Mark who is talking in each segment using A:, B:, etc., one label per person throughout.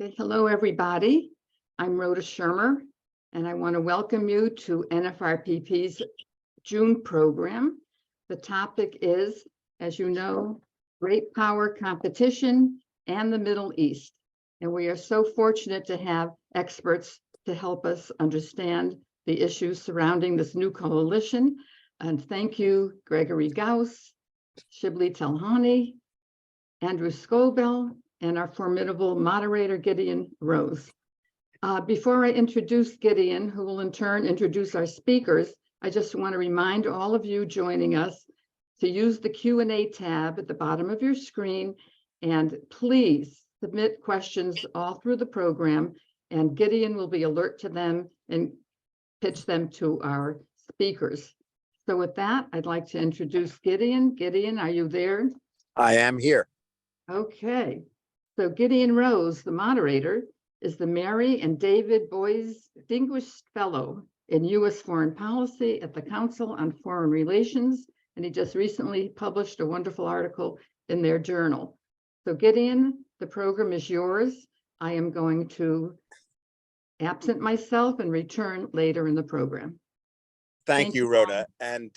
A: Okay, hello, everybody. I'm Rhoda Shermer, and I want to welcome you to NFRPP's June program. The topic is, as you know, great power competition and the Middle East. And we are so fortunate to have experts to help us understand the issues surrounding this new coalition. And thank you, Gregory Gause, Shibli Telhani, Andrew Scobell, and our formidable moderator, Gideon Rose. Before I introduce Gideon, who will in turn introduce our speakers, I just want to remind all of you joining us to use the Q&A tab at the bottom of your screen, and please submit questions all through the program, and Gideon will be alert to them and pitch them to our speakers. So with that, I'd like to introduce Gideon. Gideon, are you there?
B: I am here.
A: Okay. So Gideon Rose, the moderator, is the Mary and David Boies Distinguished Fellow in U.S. Foreign Policy at the Council on Foreign Relations, and he just recently published a wonderful article in their journal. So Gideon, the program is yours. I am going to absent myself and return later in the program.
B: Thank you, Rhoda, and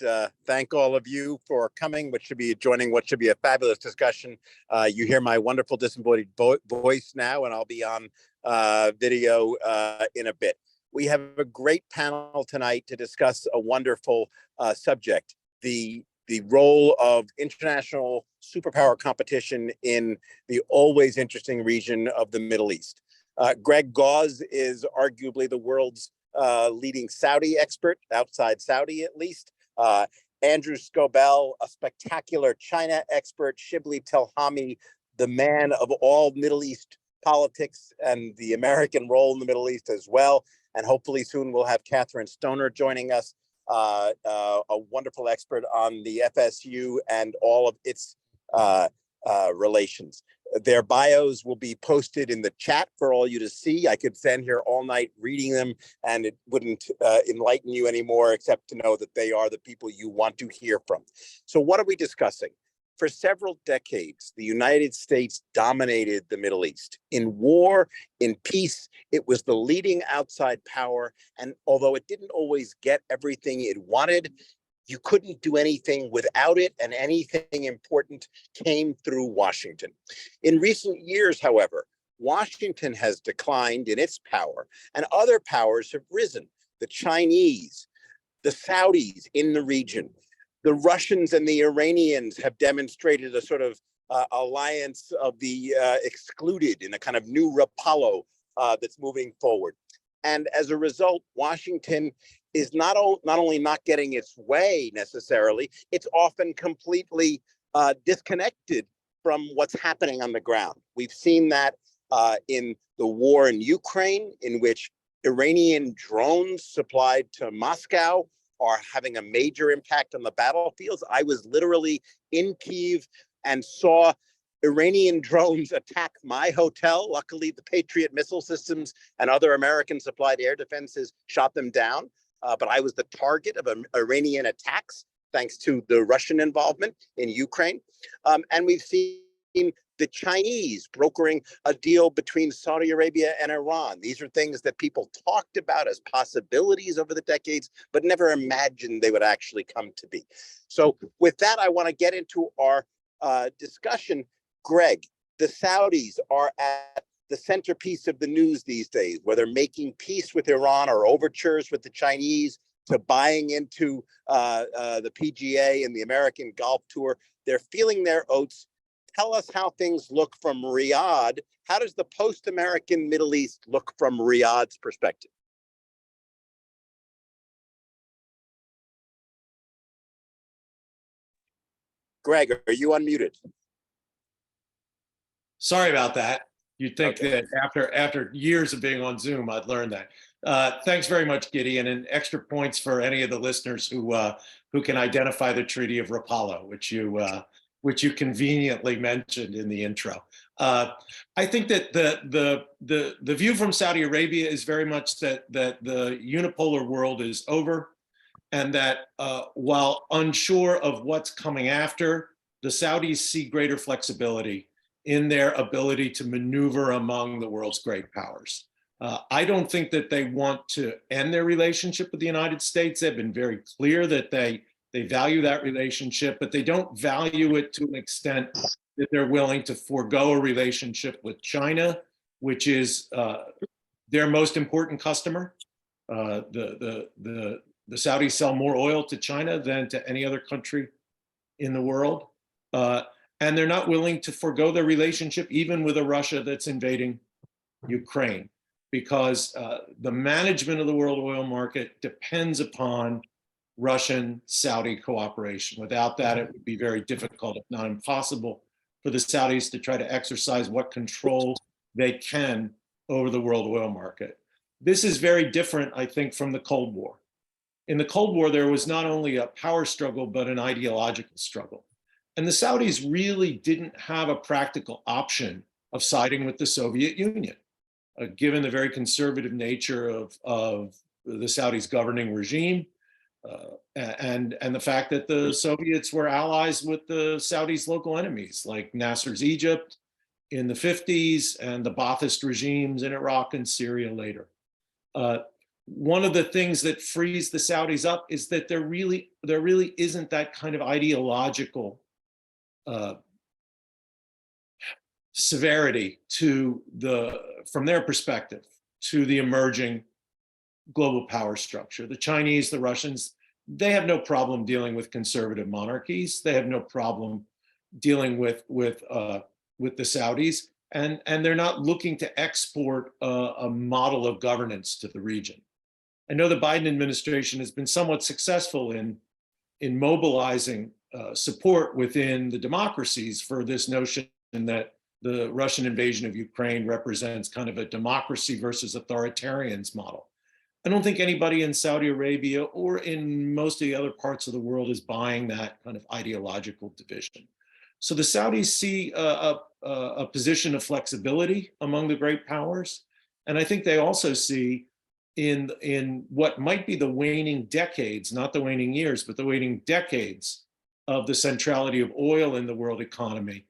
B: thank all of you for coming, joining what should be a fabulous discussion. You hear my wonderful disembodied voice now, and I'll be on video in a bit. We have a great panel tonight to discuss a wonderful subject, the role of international superpower competition in the always interesting region of the Middle East. Greg Gause is arguably the world's leading Saudi expert, outside Saudi at least. Andrew Scobell, a spectacular China expert. Shibli Telhani, the man of all Middle East politics and the American role in the Middle East as well. And hopefully soon we'll have Catherine Stoner joining us, a wonderful expert on the FSU and all of its relations. Their bios will be posted in the chat for all you to see. I could stand here all night reading them, and it wouldn't enlighten you anymore, except to know that they are the people you want to hear from. So what are we discussing? For several decades, the United States dominated the Middle East. In war, in peace, it was the leading outside power. And although it didn't always get everything it wanted, you couldn't do anything without it, and anything important came through Washington. In recent years, however, Washington has declined in its power, and other powers have risen. The Chinese, the Saudis in the region, the Russians and the Iranians have demonstrated a sort of alliance of the excluded in a kind of new Rapallo that's moving forward. And as a result, Washington is not only not getting its way necessarily, it's often completely disconnected from what's happening on the ground. We've seen that in the war in Ukraine, in which Iranian drones supplied to Moscow are having a major impact on the battlefields. I was literally in Kyiv and saw Iranian drones attack my hotel. Luckily, the Patriot missile systems and other American supplied air defenses shot them down. But I was the target of Iranian attacks, thanks to the Russian involvement in Ukraine. And we've seen the Chinese brokering a deal between Saudi Arabia and Iran. These are things that people talked about as possibilities over the decades, but never imagined they would actually come to be. So with that, I want to get into our discussion. Greg, the Saudis are at the centerpiece of the news these days, whether making peace with Iran or overtures with the Chinese to buying into the PGA and the American Golf Tour. They're feeling their oats. Tell us how things look from Riyadh. How does the post-American Middle East look from Riyadh's perspective? Greg, are you unmuted?
C: Sorry about that. You'd think that after years of being on Zoom, I'd learned that. Thanks very much, Gideon, and extra points for any of the listeners who can identify the Treaty of Rapallo, which you conveniently mentioned in the intro. I think that the view from Saudi Arabia is very much that the unipolar world is over, and that while unsure of what's coming after, the Saudis see greater flexibility in their ability to maneuver among the world's great powers. I don't think that they want to end their relationship with the United States. They've been very clear that they value that relationship, but they don't value it to an extent that they're willing to forego a relationship with China, which is their most important customer. The Saudis sell more oil to China than to any other country in the world. And they're not willing to forego their relationship even with a Russia that's invading Ukraine, because the management of the world oil market depends upon Russian-Saudi cooperation. Without that, it would be very difficult, if not impossible, for the Saudis to try to exercise what control they can over the world oil market. This is very different, I think, from the Cold War. In the Cold War, there was not only a power struggle, but an ideological struggle. And the Saudis really didn't have a practical option of siding with the Soviet Union, given the very conservative nature of the Saudis' governing regime, and the fact that the Soviets were allies with the Saudis' local enemies, like Nasser's Egypt in the 50s and the Ba'athist regimes in Iraq and Syria later. One of the things that frees the Saudis up is that there really isn't that kind of ideological severity from their perspective, to the emerging global power structure. The Chinese, the Russians, they have no problem dealing with conservative monarchies. They have no problem dealing with the Saudis, and they're not looking to export a model of governance to the region. I know the Biden administration has been somewhat successful in mobilizing support within the democracies for this notion that the Russian invasion of Ukraine represents kind of a democracy versus authoritarians model. I don't think anybody in Saudi Arabia or in most of the other parts of the world is buying that kind of ideological division. So the Saudis see a position of flexibility among the great powers. And I think they also see in what might be the waning decades, not the waning years, but the waning decades of the centrality of oil in the world economy,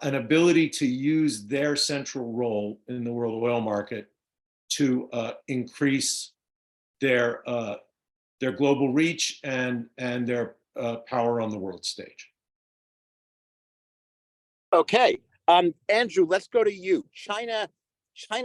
C: an ability to use their central role in the world oil market to increase their global reach and their power on the world stage.
B: Okay, Andrew, let's go to you. China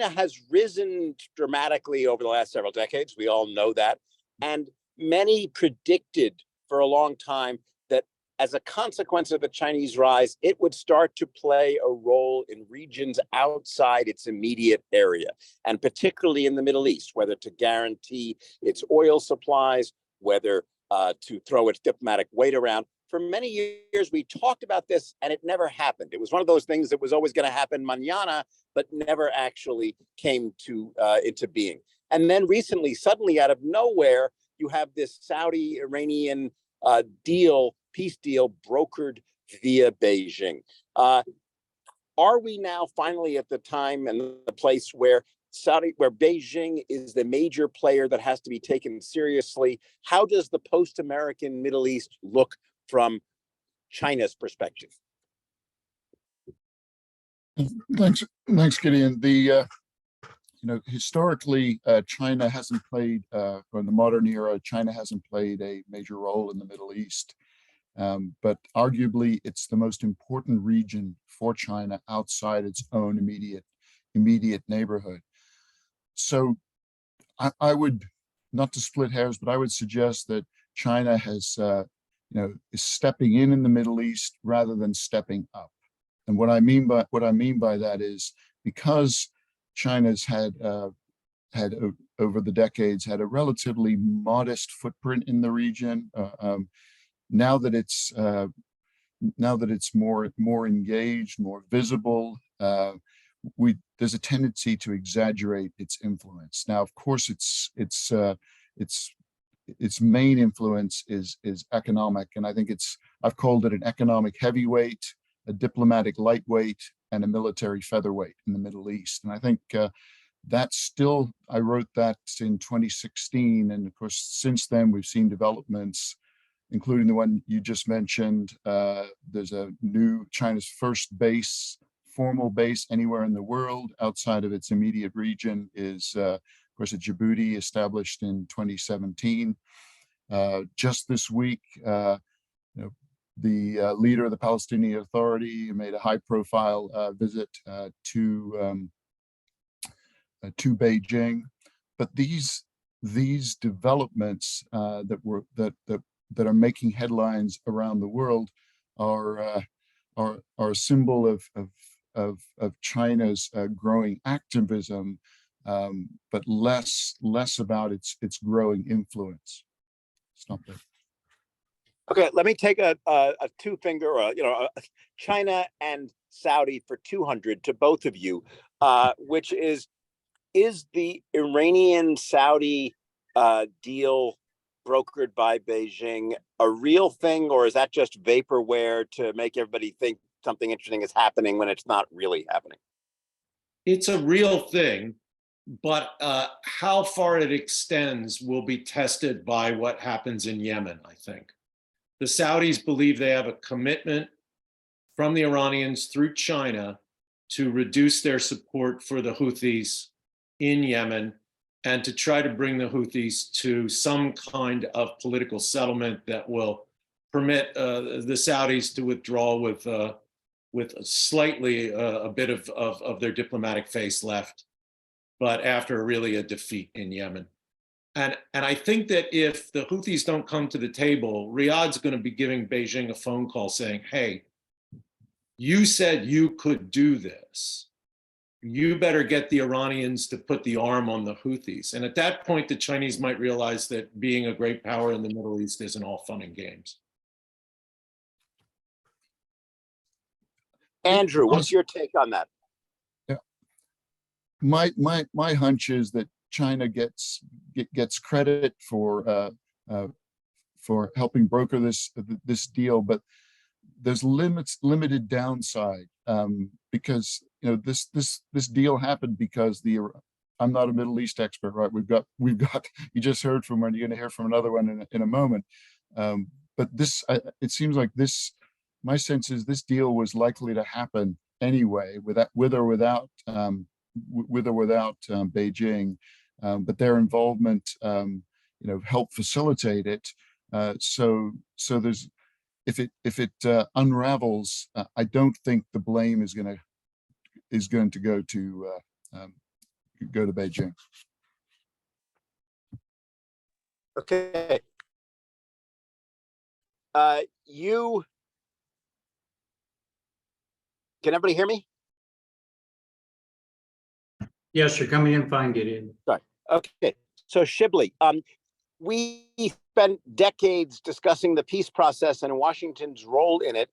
B: has risen dramatically over the last several decades. We all know that. And many predicted for a long time that as a consequence of the Chinese rise, it would start to play a role in regions outside its immediate area, and particularly in the Middle East, whether to guarantee its oil supplies, whether to throw its diplomatic weight around. For many years, we talked about this and it never happened. It was one of those things that was always going to happen mañana, but never actually came into being. And then recently, suddenly out of nowhere, you have this Saudi-Iranian peace deal brokered via Beijing. Are we now finally at the time and the place where Beijing is the major player that has to be taken seriously? How does the post-American Middle East look from China's perspective?
D: Thanks, Gideon. Historically, China hasn't played, or in the modern era, China hasn't played a major role in the Middle East. But arguably, it's the most important region for China outside its own immediate neighborhood. So I would, not to split hairs, but I would suggest that China has, is stepping in the Middle East rather than stepping up. And what I mean by that is, because China's had over the decades had a relatively modest footprint in the region. Now that it's more engaged, more visible, there's a tendency to exaggerate its influence. Now, of course, its main influence is economic, and I think I've called it an economic heavyweight, a diplomatic lightweight, and a military featherweight in the Middle East. And I think that's still, I wrote that in 2016, and of course, since then we've seen developments, including the one you just mentioned. There's a new China's first base formal base anywhere in the world outside of its immediate region is, of course, at Djibouti, established in 2017. Just this week, the leader of the Palestinian Authority made a high-profile visit to Beijing. But these developments that are making headlines around the world are a symbol of China's growing activism, but less about its growing influence. Stop there.
B: Okay, let me take a two-finger, China and Saudi for 200 to both of you, which is the Iranian-Saudi deal brokered by Beijing a real thing, or is that just vaporware to make everybody think something interesting is happening when it's not really happening?
C: It's a real thing, but how far it extends will be tested by what happens in Yemen, I think. The Saudis believe they have a commitment from the Iranians through China to reduce their support for the Houthis in Yemen and to try to bring the Houthis to some kind of political settlement that will permit the Saudis to withdraw with slightly a bit of their diplomatic face left, but after really a defeat in Yemen. And I think that if the Houthis don't come to the table, Riyadh's going to be giving Beijing a phone call saying, hey, you said you could do this. You better get the Iranians to put the arm on the Houthis. And at that point, the Chinese might realize that being a great power in the Middle East isn't all fun and games.
B: Andrew, what's your take on that?
D: Yeah. My hunch is that China gets credit for helping broker this deal, but there's limited downside, because this deal happened because I'm not a Middle East expert, right? We've got you just heard from one, you're going to hear from another one in a moment, but it seems like my sense is this deal was likely to happen anyway, with or without Beijing, but their involvement, helped facilitate it. So there's, if it unravels, I don't think the blame is going to go to Beijing.
B: Okay. Can everybody hear me?
E: Yes, you're coming in fine, Gideon.
B: Sorry. Okay. So Shibley, we spent decades discussing the peace process and Washington's role in it.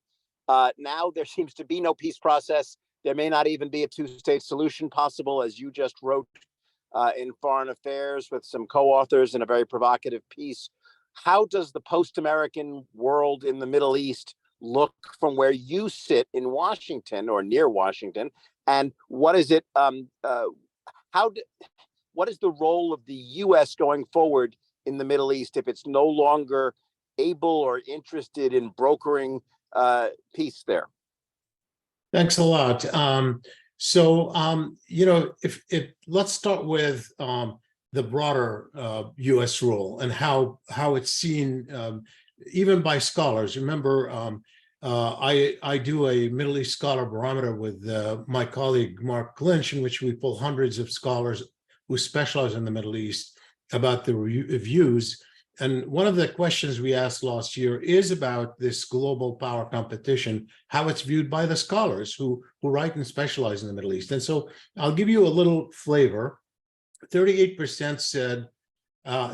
B: Now there seems to be no peace process. There may not even be a two-state solution possible, as you just wrote in Foreign Affairs with some co-authors in a very provocative piece. How does the post-American world in the Middle East look from where you sit in Washington or near Washington? And what is it? What is the role of the U.S. going forward in the Middle East if it's no longer able or interested in brokering peace there?
E: Thanks a lot. If let's start with the broader U.S. role and how it's seen even by scholars. Remember, I do a Middle East Scholar Barometer with my colleague Mark Lynch, in which we pull hundreds of scholars who specialize in the Middle East about the views. And one of the questions we asked last year is about this global power competition, how it's viewed by the scholars who write and specialize in the Middle East. And so I'll give you a little flavor. 38% said,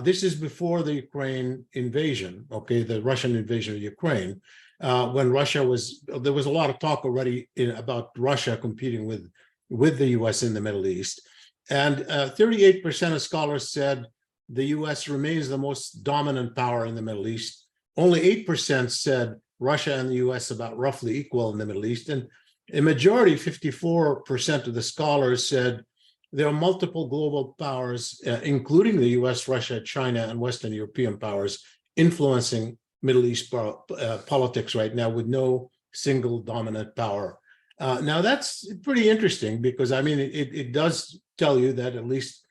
E: this is before the Ukraine invasion, okay, the Russian invasion of Ukraine, when there was a lot of talk already about Russia competing with the US in the Middle East. And 38% of scholars said the US remains the most dominant power in the Middle East. Only 8% said Russia and the US about roughly equal in the Middle East. And a majority, 54% of the scholars said there are multiple global powers, including the US, Russia, China, and Western European powers influencing Middle East politics right now with no single dominant power Now that's pretty interesting because I mean it does tell you that at least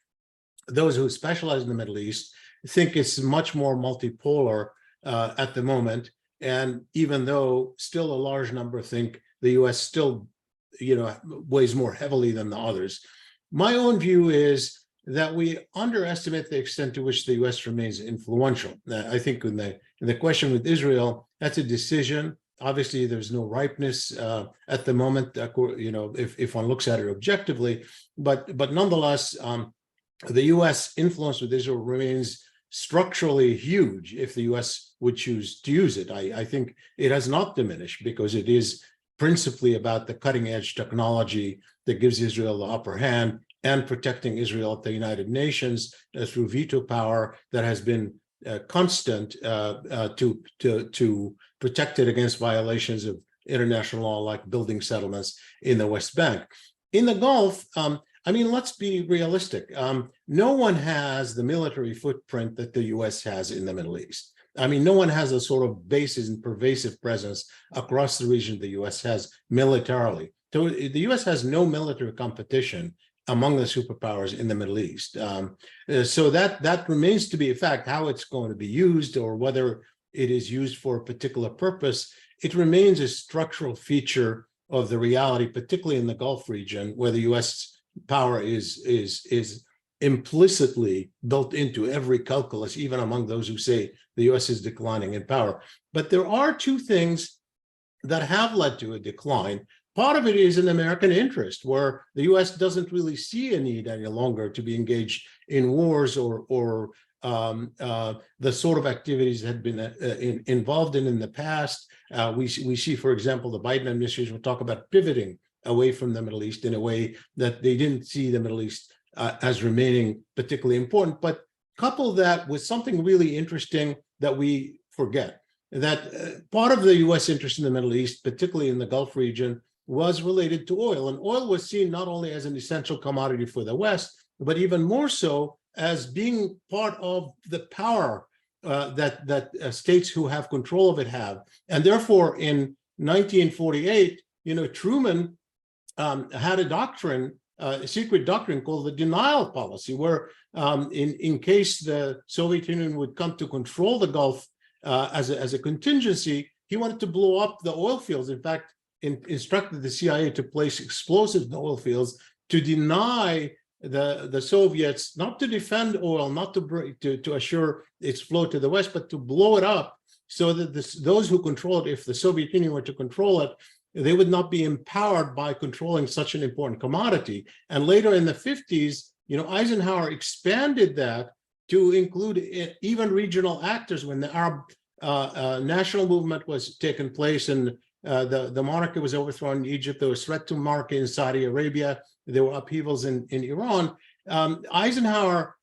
E: those who specialize in the Middle East think it's much more multipolar at the moment. And even though still a large number think the US still, weighs more heavily than the others. My own view is that we underestimate the extent to which the US remains influential. I think in the question with Israel, that's a decision. Obviously, there's no ripeness at the moment, if one looks at it objectively, but nonetheless, the US influence with Israel remains structurally huge if the US would choose to use it. I think it has not diminished because it is principally about the cutting edge technology that gives Israel the upper hand and protecting Israel at the United Nations through veto power that has been constant to protect it against violations of international law, like building settlements in the West Bank. In the Gulf, let's be realistic. No one has the military footprint that the US has in the Middle East. No one has a sort of basis and pervasive presence across the region the US has militarily. So the US has no military competition among the superpowers in the Middle East. So that remains to be a fact. How it's going to be used or whether it is used for a particular purpose, it remains a structural feature of the reality, particularly in the Gulf region, where the US power is implicitly built into every calculus, even among those who say the US is declining in power. But there are two things that have led to a decline. Part of it is an American interest, where the US doesn't really see a need any longer to be engaged in wars or the sort of activities that had been involved in the past. We see, for example, the Biden administration will talk about pivoting away from the Middle East in a way that they didn't see the Middle East as remaining particularly important. But couple that with something really interesting that we forget, that part of the US interest in the Middle East, particularly in the Gulf region, was related to oil. And oil was seen not only as an essential commodity for the West, but even more so as being part of the power that states who have control of it have. And therefore, in 1948, Truman had a doctrine, a secret doctrine called the denial policy, where in case the Soviet Union would come to control the Gulf as a contingency, he wanted to blow up the oil fields. In fact, instructed the CIA to place explosives in the oil fields to deny the Soviets, not to defend oil, not to assure its flow to the West, but to blow it up so that those who control it, if the Soviet Union were to control it, they would not be empowered by controlling such an important commodity. And later in the 50s, Eisenhower expanded that to include even regional actors. When the Arab national movement was taking place and the monarchy was overthrown in Egypt, there was threat to monarchy in Saudi Arabia, there were upheavals in Iran. Eisenhower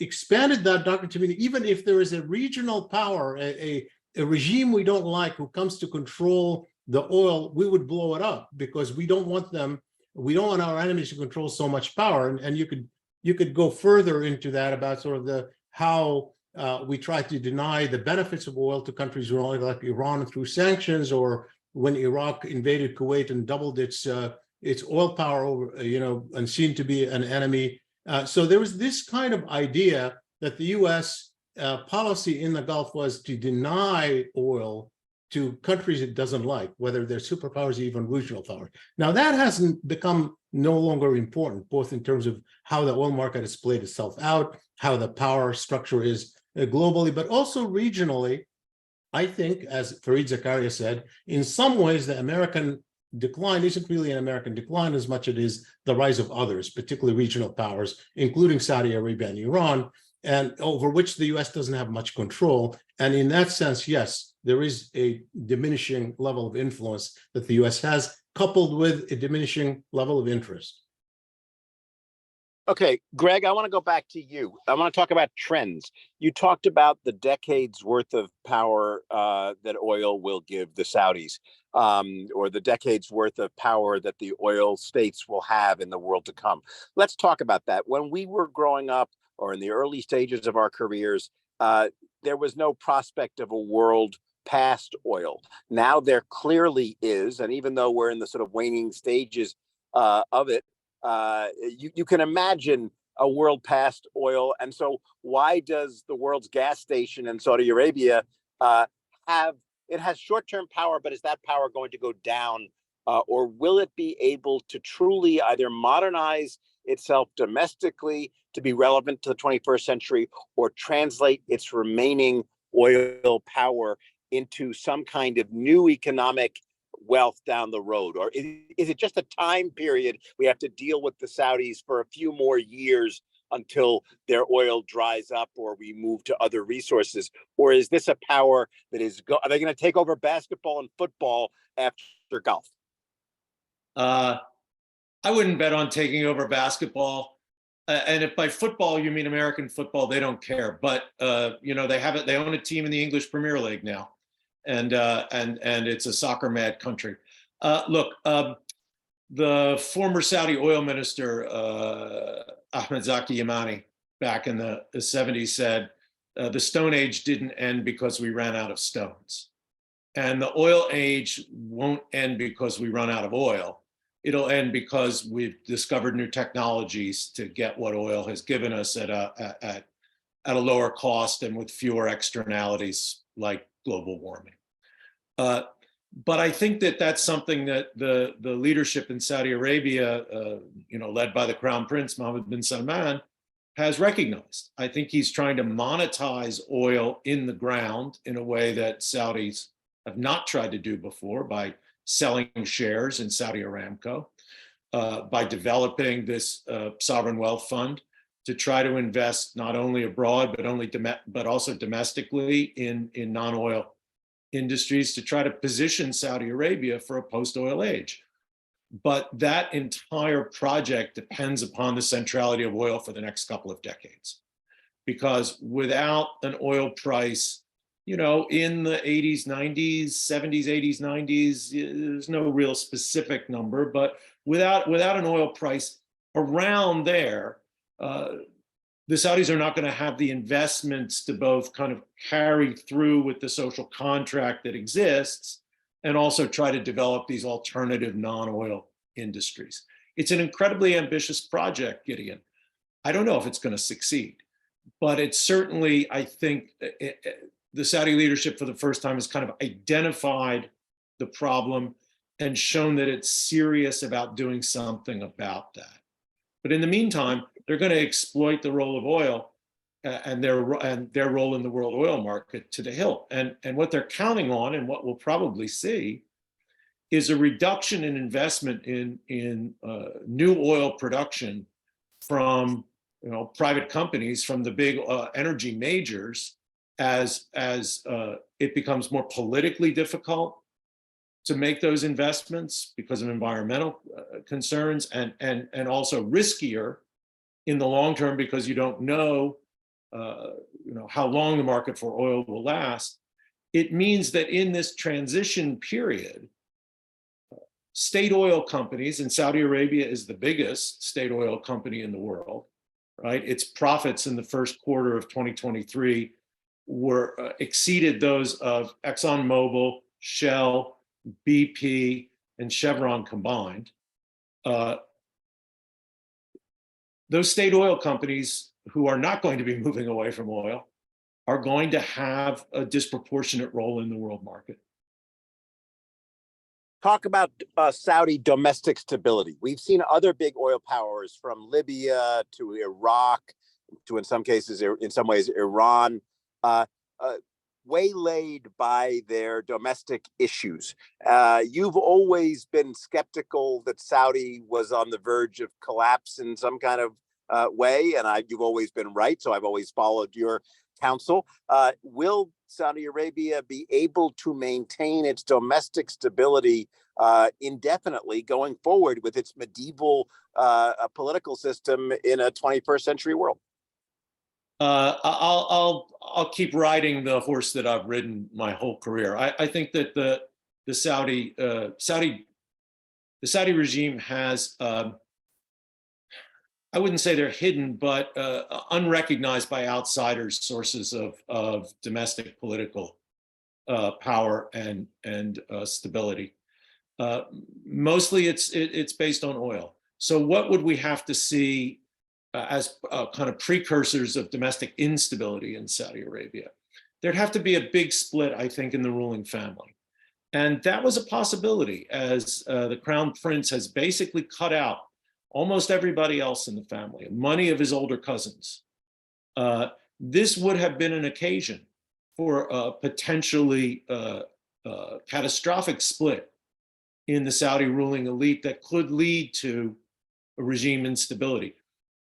E: expanded that doctrine to mean even if there is a regional power, a regime we don't like who comes to control the oil, we would blow it up because we don't want our enemies to control so much power. And you could go further into that about sort of how we try to deny the benefits of oil to countries like Iran through sanctions, or when Iraq invaded Kuwait and doubled its oil power over, and seemed to be an enemy. So there was this kind of idea that the US policy in the Gulf was to deny oil to countries it doesn't like, whether they're superpowers or even regional powers. Now that hasn't become no longer important, both in terms of how the oil market has played itself out, how the power structure is globally, but also regionally. I think, as Fareed Zakaria said, in some ways the American decline isn't really an American decline as much as it is the rise of others, particularly regional powers, including Saudi Arabia and Iran, and over which the US doesn't have much control. And in that sense, yes, there is a diminishing level of influence that the US has, coupled with a diminishing level of interest.
B: Okay, Greg, I want to go back to you. I want to talk about trends. You talked about the decades worth of power that oil will give the Saudis, or the decades worth of power that the oil states will have in the world to come. Let's talk about that. When we were growing up, or in the early stages of our careers, there was no prospect of a world past oil. Now there clearly is, and even though we're in the sort of waning stages of it, you can imagine a world past oil. And so why does the world's gas station in Saudi Arabia it has short-term power, but is that power going to go down? Or will it be able to truly either modernize itself domestically to be relevant to the 21st century, or translate its remaining oil power into some kind of new economic wealth down the road? Or is it just a time period we have to deal with the Saudis for a few more years until their oil dries up or we move to other resources? Or is this a power that are they going to take over basketball and football after golf?
C: I wouldn't bet on taking over basketball. And if by football you mean American football, they don't care. But you know, they own a team in the English Premier League now, and it's a soccer mad country. Look, the former Saudi oil minister Ahmed Zaki Yamani back in the 70s said the Stone Age didn't end because we ran out of stones, and the oil age won't end because we run out of oil. It'll end because we've discovered new technologies to get what oil has given us at a lower cost and with fewer externalities like global warming. But I think that that's something that the leadership in Saudi Arabia, you know, led by the Crown Prince Mohammed bin Salman, has recognized. I think he's trying to monetize oil in the ground in a way that Saudis have not tried to do before, by selling shares in Saudi Aramco, by developing this sovereign wealth fund to try to invest not only abroad but also domestically in non-oil industries, to try to position Saudi Arabia for a post-oil age. But that entire project depends upon the centrality of oil for the next couple of decades, because without an oil price, you know, in the 80s, 90s, 70s, 80s, 90s, there's no real specific number, but without an oil price around there, the Saudis are not going to have the investments to both kind of carry through with the social contract that exists and also try to develop these alternative non-oil industries. It's an incredibly ambitious project, Gideon. I don't know if it's going to succeed, but it's certainly, I think, the Saudi leadership for the first time has kind of identified the problem and shown that it's serious about doing something about that. But in the meantime, they're going to exploit the role of oil and their role in the world oil market to the hilt. And what they're counting on, and what we'll probably see, is a reduction in investment in new oil production from, you know, private companies, from the big energy majors, as it becomes more politically difficult to make those investments because of environmental concerns, and also riskier in the long term because you don't know, you know, how long the market for oil will last. It means that in this transition period, state oil companies, and Saudi Arabia is the biggest state oil company in the world, right? Its profits in the first quarter of 2023 were exceeded those of ExxonMobil, Shell, BP, and Chevron combined. Those state oil companies, who are not going to be moving away from oil, are going to have a disproportionate role in the world market.
B: Talk about Saudi domestic stability. We've seen other big oil powers, from Libya to Iraq to, in some cases, in some ways, Iran, waylaid by their domestic issues. You've always been skeptical that Saudi was on the verge of collapse in some kind of way, and you've always been right, so I've always followed your counsel. Will Saudi Arabia be able to maintain its domestic stability indefinitely going forward with its medieval political system in a 21st century world?
C: I'll keep riding the horse that I've ridden my whole career. I think that the Saudi regime has, I wouldn't say they're hidden, but unrecognized by outsiders sources of domestic political power and stability. Mostly it's based on oil. So what would we have to see as kind of precursors of domestic instability in Saudi Arabia? There'd have to be a big split, I think, in the ruling family. And that was a possibility, as the crown prince has basically cut out almost everybody else in the family, many of his older cousins. This would have been an occasion for a potentially catastrophic split in the Saudi ruling elite that could lead to a regime instability.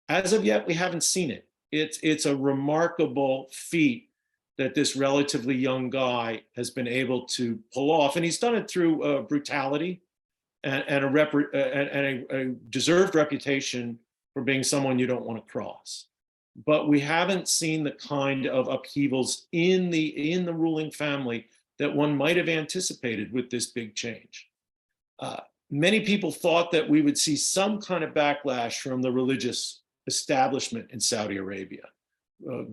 C: As of yet, we haven't seen it. It's a remarkable feat that this relatively young guy has been able to pull off, and he's done it through brutality and a deserved reputation for being someone you don't want to cross. But we haven't seen the kind of upheavals in the ruling family that one might have anticipated with this big change. Many people thought that we would see some kind of backlash from the religious establishment in Saudi Arabia,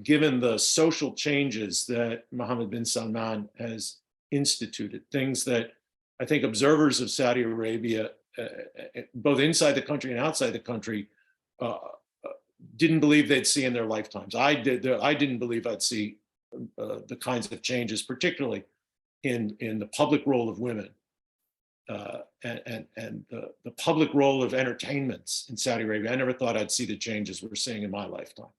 C: given the social changes that Mohammed bin Salman has instituted, things that I think observers of Saudi Arabia, both inside the country and outside the country, didn't believe they'd see in their lifetimes. I didn't believe I'd see the kinds of changes, particularly in the public role of women and the public role of entertainments in Saudi Arabia. I never thought I'd see the changes we're seeing in my lifetime.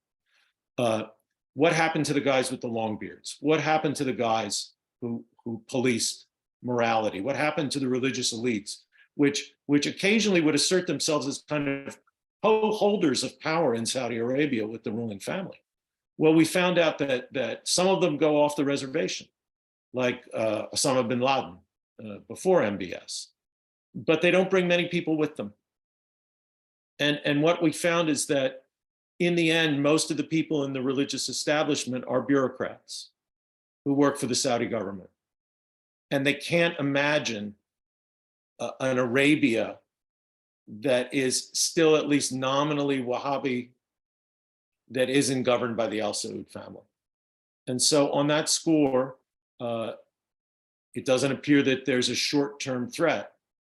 C: What happened to the guys with the long beards? What happened to the guys who policed morality? What happened to the religious elites, which occasionally would assert themselves as kind of holders of power in Saudi Arabia with the ruling family? Well, we found out that some of them go off the reservation, like Osama bin Laden before MBS, but they don't bring many people with them. And what we found is that in the end, most of the people in the religious establishment are bureaucrats who work for the Saudi government. And they can't imagine an Arabia that is still at least nominally Wahhabi, that isn't governed by the Al Saud family. And so on that score, it doesn't appear that there's a short-term threat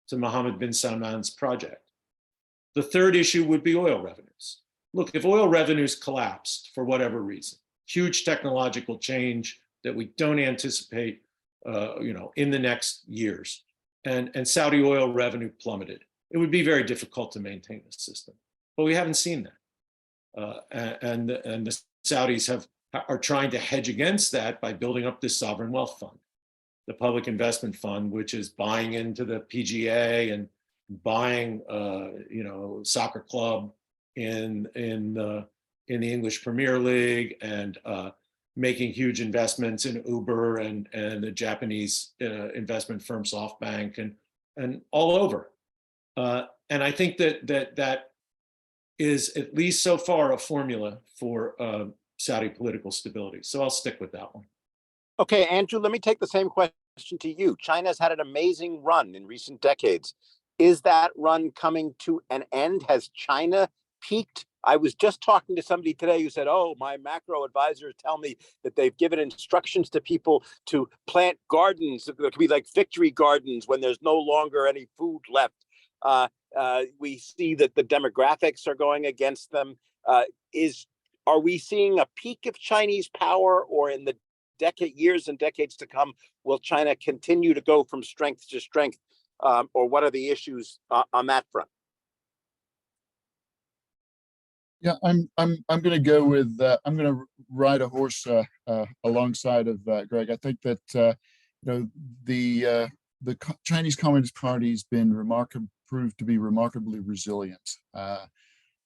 C: to Mohammed bin Salman's project. The third issue would be oil revenues. Look, if oil revenues collapsed for whatever reason, huge technological change that we don't anticipate in the next years, and Saudi oil revenue plummeted, it would be very difficult to maintain the system. But we haven't seen that. And the Saudis are trying to hedge against that by building up this sovereign wealth fund, the public investment fund, which is buying into the PGA and buying soccer club in the English Premier League, and making huge investments in Uber and the Japanese investment firm SoftBank and all over. And I think that is, at least so far, a formula for Saudi political stability. So I'll stick with that one.
B: Okay, Andrew, let me take the same question to you. China's had an amazing run in recent decades. Is that run coming to an end? Has China peaked? I was just talking to somebody today who said, oh, my macro advisors tell me that they've given instructions to people to plant gardens. There could be like victory gardens when there's no longer any food left. We see that the demographics are going against them. Are we seeing a peak of Chinese power, or in the years and decades to come, will China continue to go from strength to strength? Or what are the issues on that front?
D: Yeah, I'm going to go with I'm going to ride a horse alongside of Greg. I think that the Chinese Communist Party has been proved to be remarkably resilient.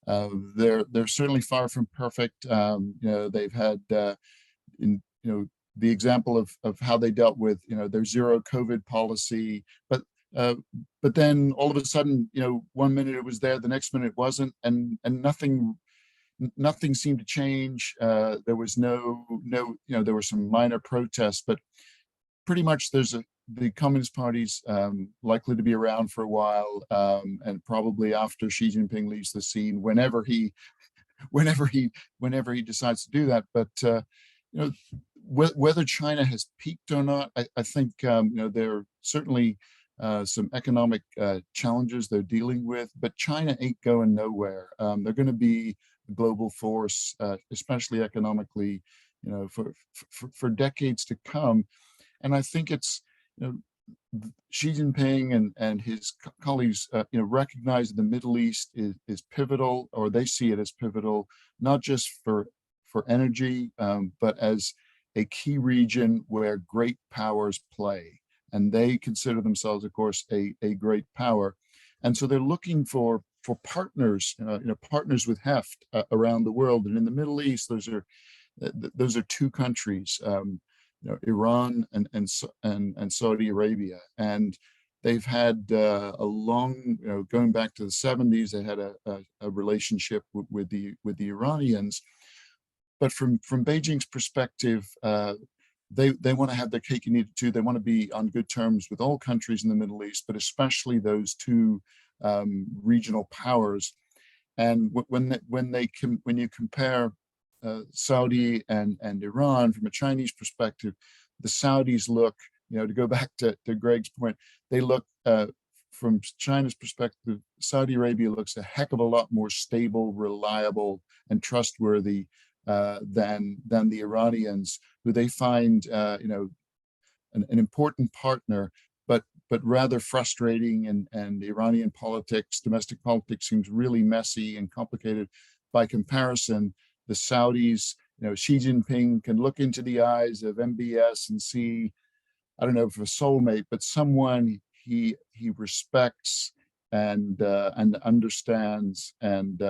D: They're certainly far from perfect. They've had the example of how they dealt with their zero COVID policy, but then all of a sudden, 1 minute it was there, the next minute it wasn't, and nothing seemed to change. There was there were some minor protests, but pretty much the Communist Party's likely to be around for a while, and probably after Xi Jinping leaves the scene, whenever he decides to do that. But whether China has peaked or not, I think there are certainly some economic challenges they're dealing with, but China ain't going nowhere. They're going to be a global force, especially economically, for decades to come. And I think it's, Xi Jinping and his colleagues, recognize the Middle East is pivotal, or they see it as pivotal, not just for energy, but as a key region where great powers play. And they consider themselves, of course, a great power. And so they're looking for partners, partners with heft around the world. And in the Middle East, those are two countries, Iran and Saudi Arabia. And they've had a long, going back to the 70s, they had a relationship with the Iranians. But from Beijing's perspective, they want to have their cake and eat it too. They want to be on good terms with all countries in the Middle East, but especially those two regional powers. And when you compare Saudi and Iran from a Chinese perspective, the Saudis look, to go back to Greg's point, they look from China's perspective, Saudi Arabia looks a heck of a lot more stable, reliable, and trustworthy than the Iranians, who they find an important partner, but rather frustrating. And Iranian politics, domestic politics, seems really messy and complicated. By comparison, the Saudis, Xi Jinping can look into the eyes of MBS and see, I don't know if a soulmate, but someone he respects and understands, and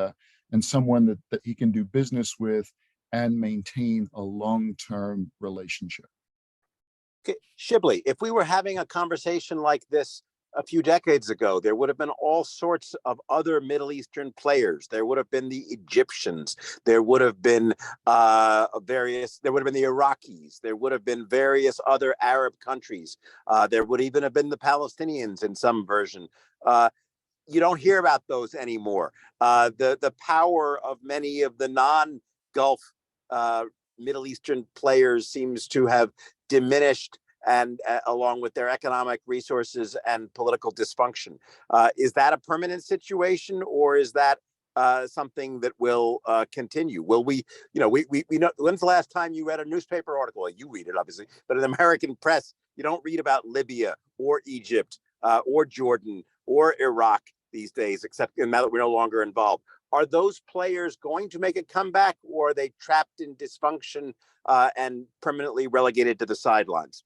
D: someone that he can do business with and maintain a long-term relationship.
B: Okay, Shibley, if we were having a conversation like this a few decades ago, there would have been all sorts of other Middle Eastern players. There would have been the Egyptians. There would have been there would have been the Iraqis. There would have been various other Arab countries. There would even have been the Palestinians in some version. You don't hear about those anymore. The power of many of the non-Gulf Middle Eastern players seems to have diminished, and along with their economic resources and political dysfunction. Is that a permanent situation, or is that something that will continue? Will we know, when's the last time you read a newspaper article? Well, you read it, obviously, but in the American press, you don't read about Libya or Egypt or Jordan or Iraq these days, except now that we're no longer involved. Are those players going to make a comeback, or are they trapped in dysfunction and permanently relegated to the sidelines?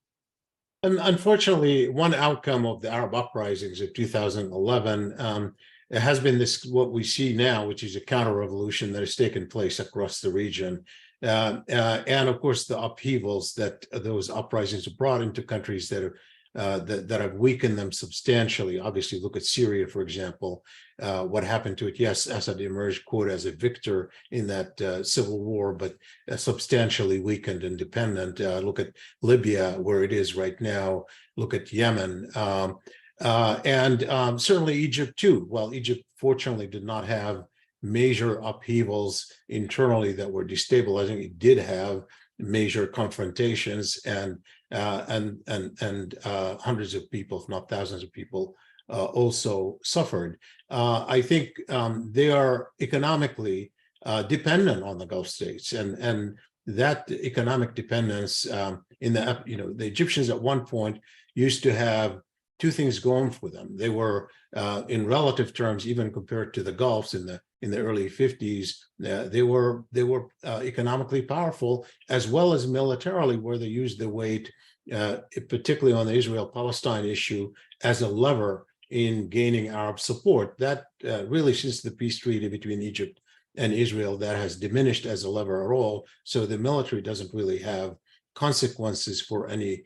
E: And unfortunately, one outcome of the Arab uprisings of 2011 it has been this, what we see now, which is a counter-revolution that has taken place across the region. And of course, the upheavals that those uprisings have brought into countries that are that have weakened them substantially. Obviously, look at Syria, for example. What happened to it? Yes, Assad emerged, quote, as a victor in that civil war, but substantially weakened and dependent. Look at Libya, where it is right now. Look at Yemen. And certainly Egypt, too. Well, Egypt, fortunately, did not have major upheavals internally that were destabilizing. It did have major confrontations, and hundreds of people, if not thousands of people, also suffered. I think they are economically dependent on the Gulf states, and that economic dependence in the Egyptians at one point used to have two things going for them. They were, in relative terms, even compared to the Gulfs in the early 50s, they were economically powerful, as well as militarily, where they used the weight, particularly on the Israel-Palestine issue, as a lever in gaining Arab support. That really, since the peace treaty between Egypt and Israel, that has diminished as a lever at all. So the military doesn't really have consequences for any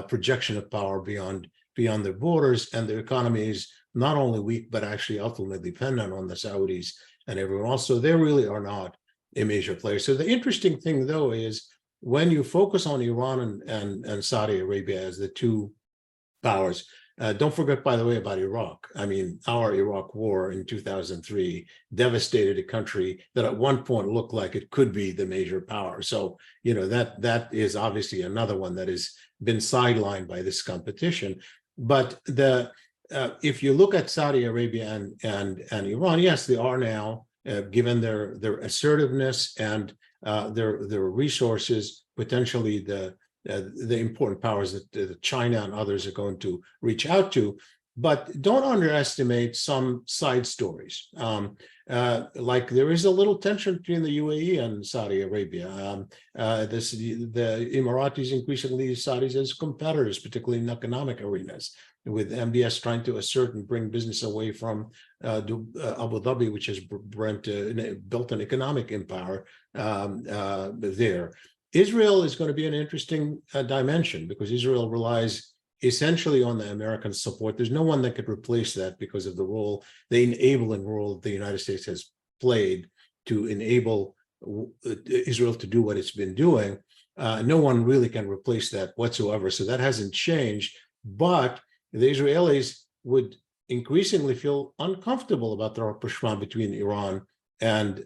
E: projection of power beyond their borders, and their economy is not only weak, but actually ultimately dependent on the Saudis and everyone else. So they really are not a major player. So the interesting thing, though, is when you focus on Iran and Saudi Arabia as the two powers, Don't forget, by the way, about Iraq. I mean, our Iraq war in 2003 devastated a country that at one point looked like it could be the major power. So, that is obviously another one that has been sidelined by this competition. But if you look at Saudi Arabia and Iran, yes, they are now, given their assertiveness and their resources, potentially the important powers that China and others are going to reach out to. But don't underestimate some side stories. Like there is a little tension between the UAE and Saudi Arabia. The Emiratis increasingly see Saudis as competitors, particularly in economic arenas, with MBS trying to assert and bring business away from Abu Dhabi, which has built an economic empire there. Israel is going to be an interesting dimension because Israel relies essentially on the American support. There's no one that could replace that because of the enabling role the United States has played to enable Israel to do what it's been doing. No one really can replace that whatsoever. So that hasn't changed. But the Israelis would increasingly feel uncomfortable about the rapprochement between Iran and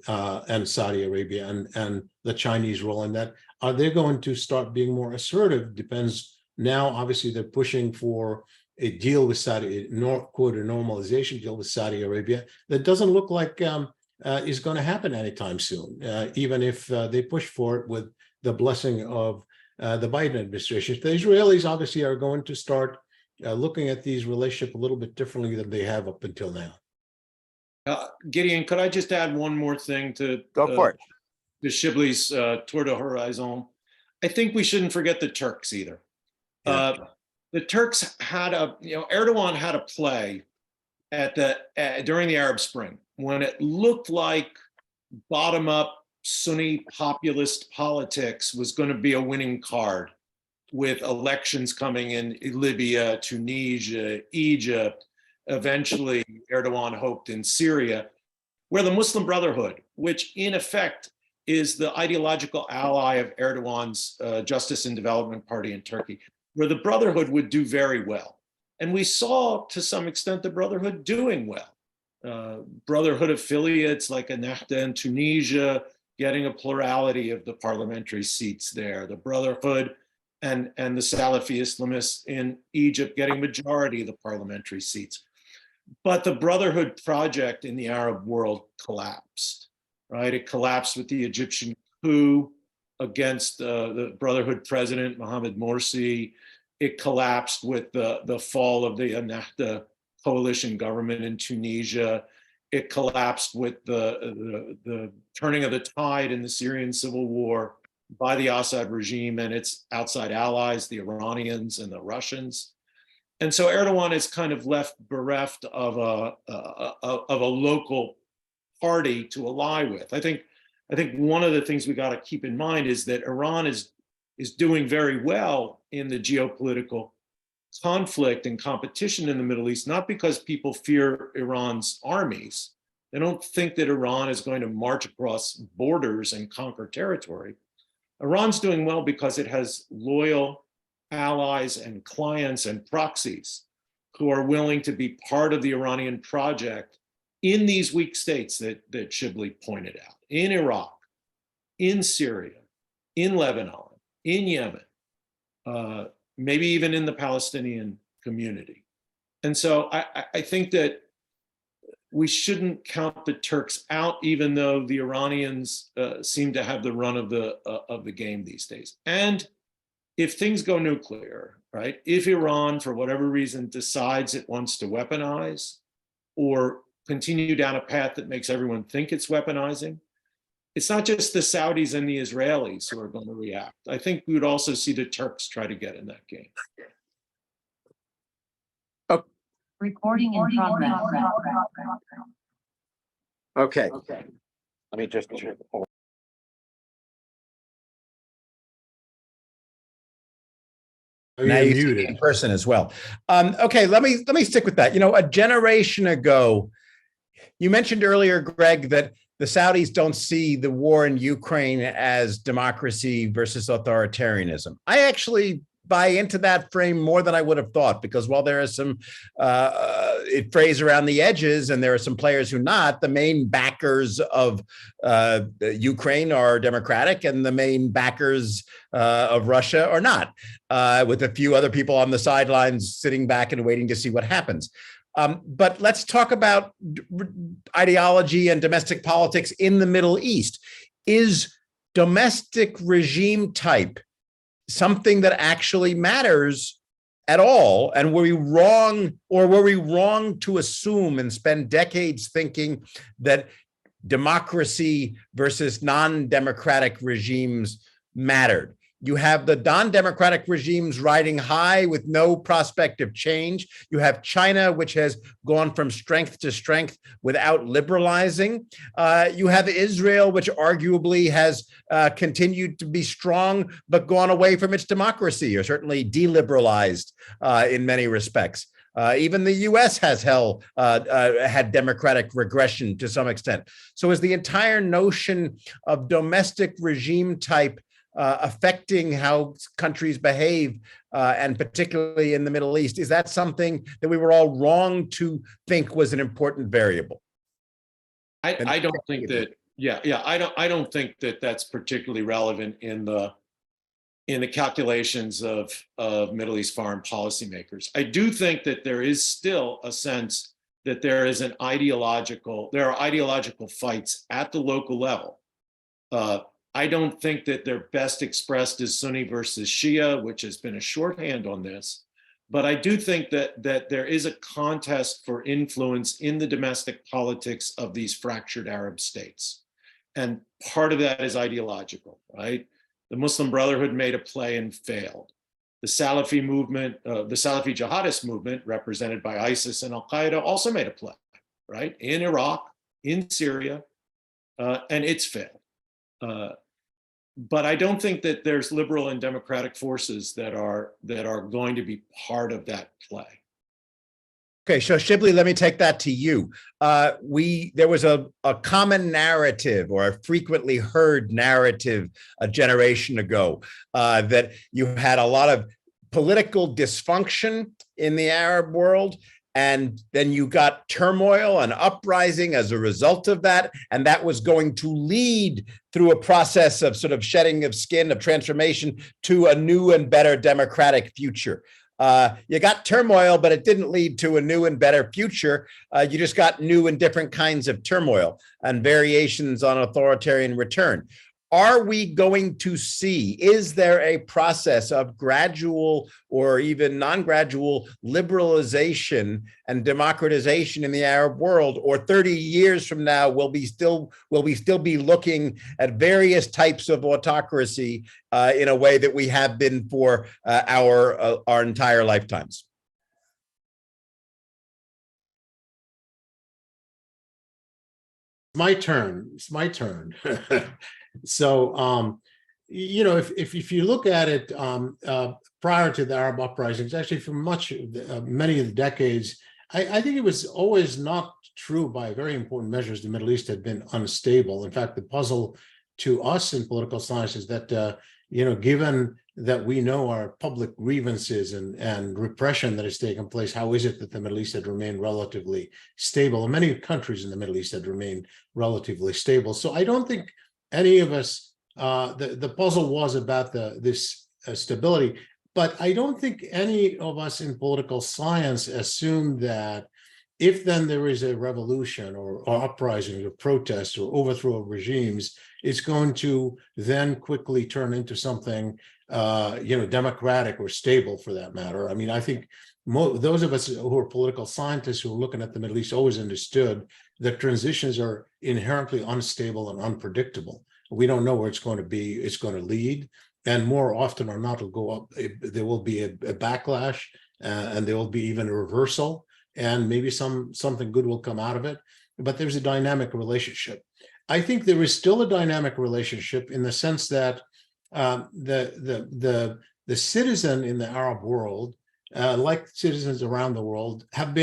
E: Saudi Arabia and the Chinese role in that. Are they going to start being more assertive? Depends. Now, obviously, they're pushing for a deal with Saudi, quote, a normalization deal with Saudi Arabia that doesn't look like is going to happen anytime soon, even if they push for it with the blessing of the Biden administration. The Israelis obviously are going to start looking at these relationships a little bit differently than they have up until now.
C: Gideon, could I just add one more thing to
B: Go for it.
C: To Shibley's Tour de Horizon? I think we shouldn't forget the Turks either.
B: Yeah.
C: The Turks had Erdogan had a play during the Arab Spring when it looked like bottom-up Sunni populist politics was going to be a winning card, with elections coming in Libya, Tunisia, Egypt, eventually Erdogan hoped in Syria, where the Muslim Brotherhood, which in effect is the ideological ally of Erdogan's Justice and Development Party in Turkey, where the Brotherhood would do very well. And we saw, to some extent, the Brotherhood doing well. Brotherhood affiliates like Ennahda in Tunisia, getting a plurality of the parliamentary seats there. The Brotherhood and the Salafi Islamists in Egypt getting majority of the parliamentary seats. But the Brotherhood project in the Arab world collapsed, right? It collapsed with the Egyptian coup against the Brotherhood president, Mohamed Morsi. It collapsed with the fall of the Ennahda coalition government in Tunisia. It collapsed with the turning of the tide in the Syrian civil war by the Assad regime and its outside allies, the Iranians and the Russians. And so Erdogan is kind of left bereft of a local party to ally with. I think one of the things we got to keep in mind is that Iran is doing very well in the geopolitical conflict and competition in the Middle East, not because people fear Iran's armies. They don't think that Iran is going to march across borders and conquer territory. Iran's doing well because it has loyal allies and clients and proxies who are willing to be part of the Iranian project in these weak states that Shibley pointed out, in Iraq, in Syria, in Lebanon, in Yemen, maybe even in the Palestinian community. And so I think that we shouldn't count the Turks out, even though the Iranians seem to have the run of the game these days. And if things go nuclear, right? If Iran, for whatever reason, decides it wants to weaponize or continue down a path that makes everyone think it's weaponizing, it's not just the Saudis and the Israelis who are going to react. I think we would also see the Turks try to get in that game.
F: Recording in progress.
B: Okay. Let me just.
E: Now you're muted.
G: In person as well. Okay, let me stick with that. A generation ago, you mentioned earlier, Greg, that the Saudis don't see the war in Ukraine as democracy versus authoritarianism. I actually buy into that frame more than I would have thought, because while there is some it frays around the edges and there are some players who not, the main backers of Ukraine are Democratic and the main backers of Russia are not, with a few other people on the sidelines sitting back and waiting to see what happens. But let's talk about ideology and domestic politics in the Middle East. Is domestic regime type something that actually matters at all? And were we wrong to assume and spend decades thinking that democracy versus non-democratic regimes mattered? You have the non-democratic regimes riding high with no prospect of change. You have China, which has gone from strength to strength without liberalizing. You have Israel, which arguably has continued to be strong, but gone away from its democracy, or certainly deliberalized in many respects. Even the U.S. has had democratic regression to some extent. So is the entire notion of domestic regime type affecting how countries behave, and particularly in the Middle East? Is that something that we were all wrong to think was an important variable?
C: I don't think that. I don't think that that's particularly relevant in the calculations of Middle East foreign policymakers. I do think that there is still a sense that there are ideological fights at the local level. I don't think that they're best expressed as Sunni versus Shia, which has been a shorthand on this. But I do think that there is a contest for influence in the domestic politics of these fractured Arab states. And part of that is ideological, right? The Muslim Brotherhood made a play and failed. The Salafi movement, the Salafi jihadist movement, represented by ISIS and Al-Qaeda, also made a play, right? In Iraq, in Syria, and it's failed. But I don't think that there's liberal and democratic forces that are going to be part of that play.
G: Okay, so Shibli, let me take that to you. There was a common narrative, or a frequently heard narrative a generation ago, that you had a lot of political dysfunction in the Arab world, and then you got turmoil and uprising as a result of that, and that was going to lead through a process of sort of shedding of skin, of transformation, to a new and better democratic future. You got turmoil, but it didn't lead to a new and better future. You just got new and different kinds of turmoil and variations on authoritarian return. Are we going to see, is there a process of gradual or even non-gradual liberalization and democratization in the Arab world? Or 30 years from now, will we still be looking at various types of autocracy in a way that we have been for our entire lifetimes?
E: It's my turn. So, if you look at it prior to the Arab uprisings, actually for many of the decades, I think it was always not true by very important measures. The Middle East had been unstable. In fact, the puzzle to us in political science is that, given that we know our public grievances and repression that has taken place, how is it that the Middle East had remained relatively stable? And many countries in the Middle East had remained relatively stable. So I don't think any of us, the puzzle was about this stability, but I don't think any of us in political science assume that if then there is a revolution or uprising or protest or overthrow of regimes, it's going to then quickly turn into something, democratic or stable for that matter. I mean, I think those of us who are political scientists who are looking at the Middle East always understood that transitions are inherently unstable and unpredictable. We don't know where it's going to lead. And more often or not, it'll go up. There will be a backlash, and there will be even a reversal, and maybe something good will come out of it. But there's a dynamic relationship. I think there is still a dynamic relationship in the sense that the citizen in the Arab world, like citizens around the world, have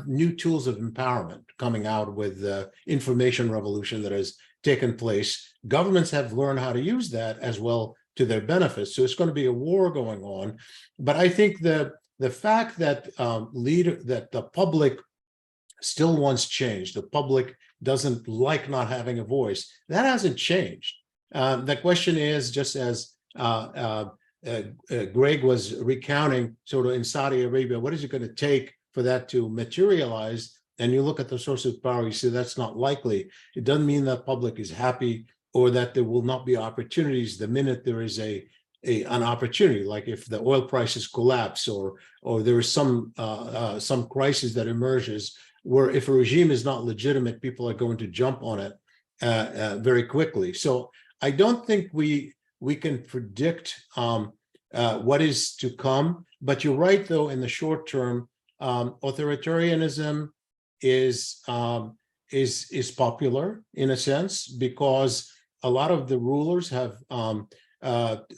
E: new tools of empowerment coming out with the information revolution that has taken place. Governments have learned how to use that as well to their benefit. So it's going to be a war going on. But I think the fact that that the public still wants change, the public doesn't like not having a voice, that hasn't changed. The question is, just as Greg was recounting, sort of in Saudi Arabia, what is it going to take for that to materialize? And you look at the source of power, you say that's not likely. It doesn't mean that public is happy or that there will not be opportunities the minute there is an opportunity, like if the oil prices collapse or there is some crisis that emerges where if a regime is not legitimate, people are going to jump on it very quickly. So I don't think we can predict what is to come. But you're right, though, in the short term, authoritarianism is popular in a sense because a lot of the rulers have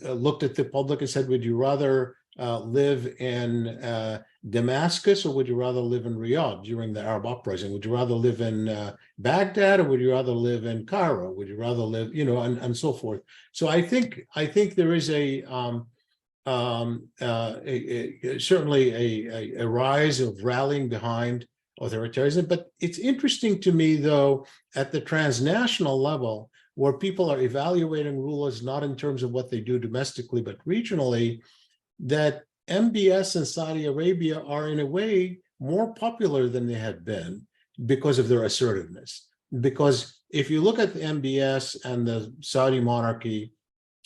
E: looked at the public and said, would you rather live in Damascus or would you rather live in Riyadh during the Arab uprising? Would you rather live in Baghdad or would you rather live in Cairo? Would you rather live, and so forth. So I think there is certainly a rise of rallying behind authoritarianism. But it's interesting to me, though, at the transnational level, where people are evaluating rulers not in terms of what they do domestically, but regionally, that MBS and Saudi Arabia are in a way more popular than they had been because of their assertiveness. Because if you look at the MBS and the Saudi monarchy,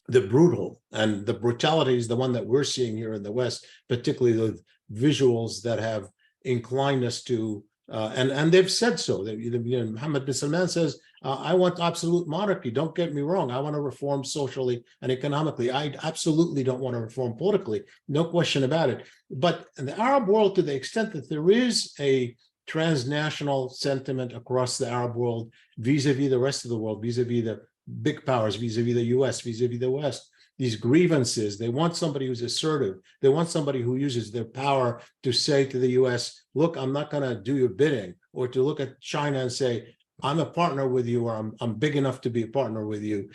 E: the brutality is the one that we're seeing here in the West, particularly the visuals that have inclined us to, and they've said so. Mohammed bin Salman says, I want absolute monarchy. Don't get me wrong. I want to reform socially and economically. I absolutely don't want to reform politically. No question about it. But in the Arab world, to the extent that there is a transnational sentiment across the Arab world, vis-a-vis the rest of the world, vis-a-vis the big powers, vis-a-vis the US, vis-a-vis the West, these grievances, they want somebody who's assertive. They want somebody who uses their power to say to the US, look, I'm not going to do your bidding, or to look at China and say, I'm a partner with you, or I'm big enough to be a partner with you.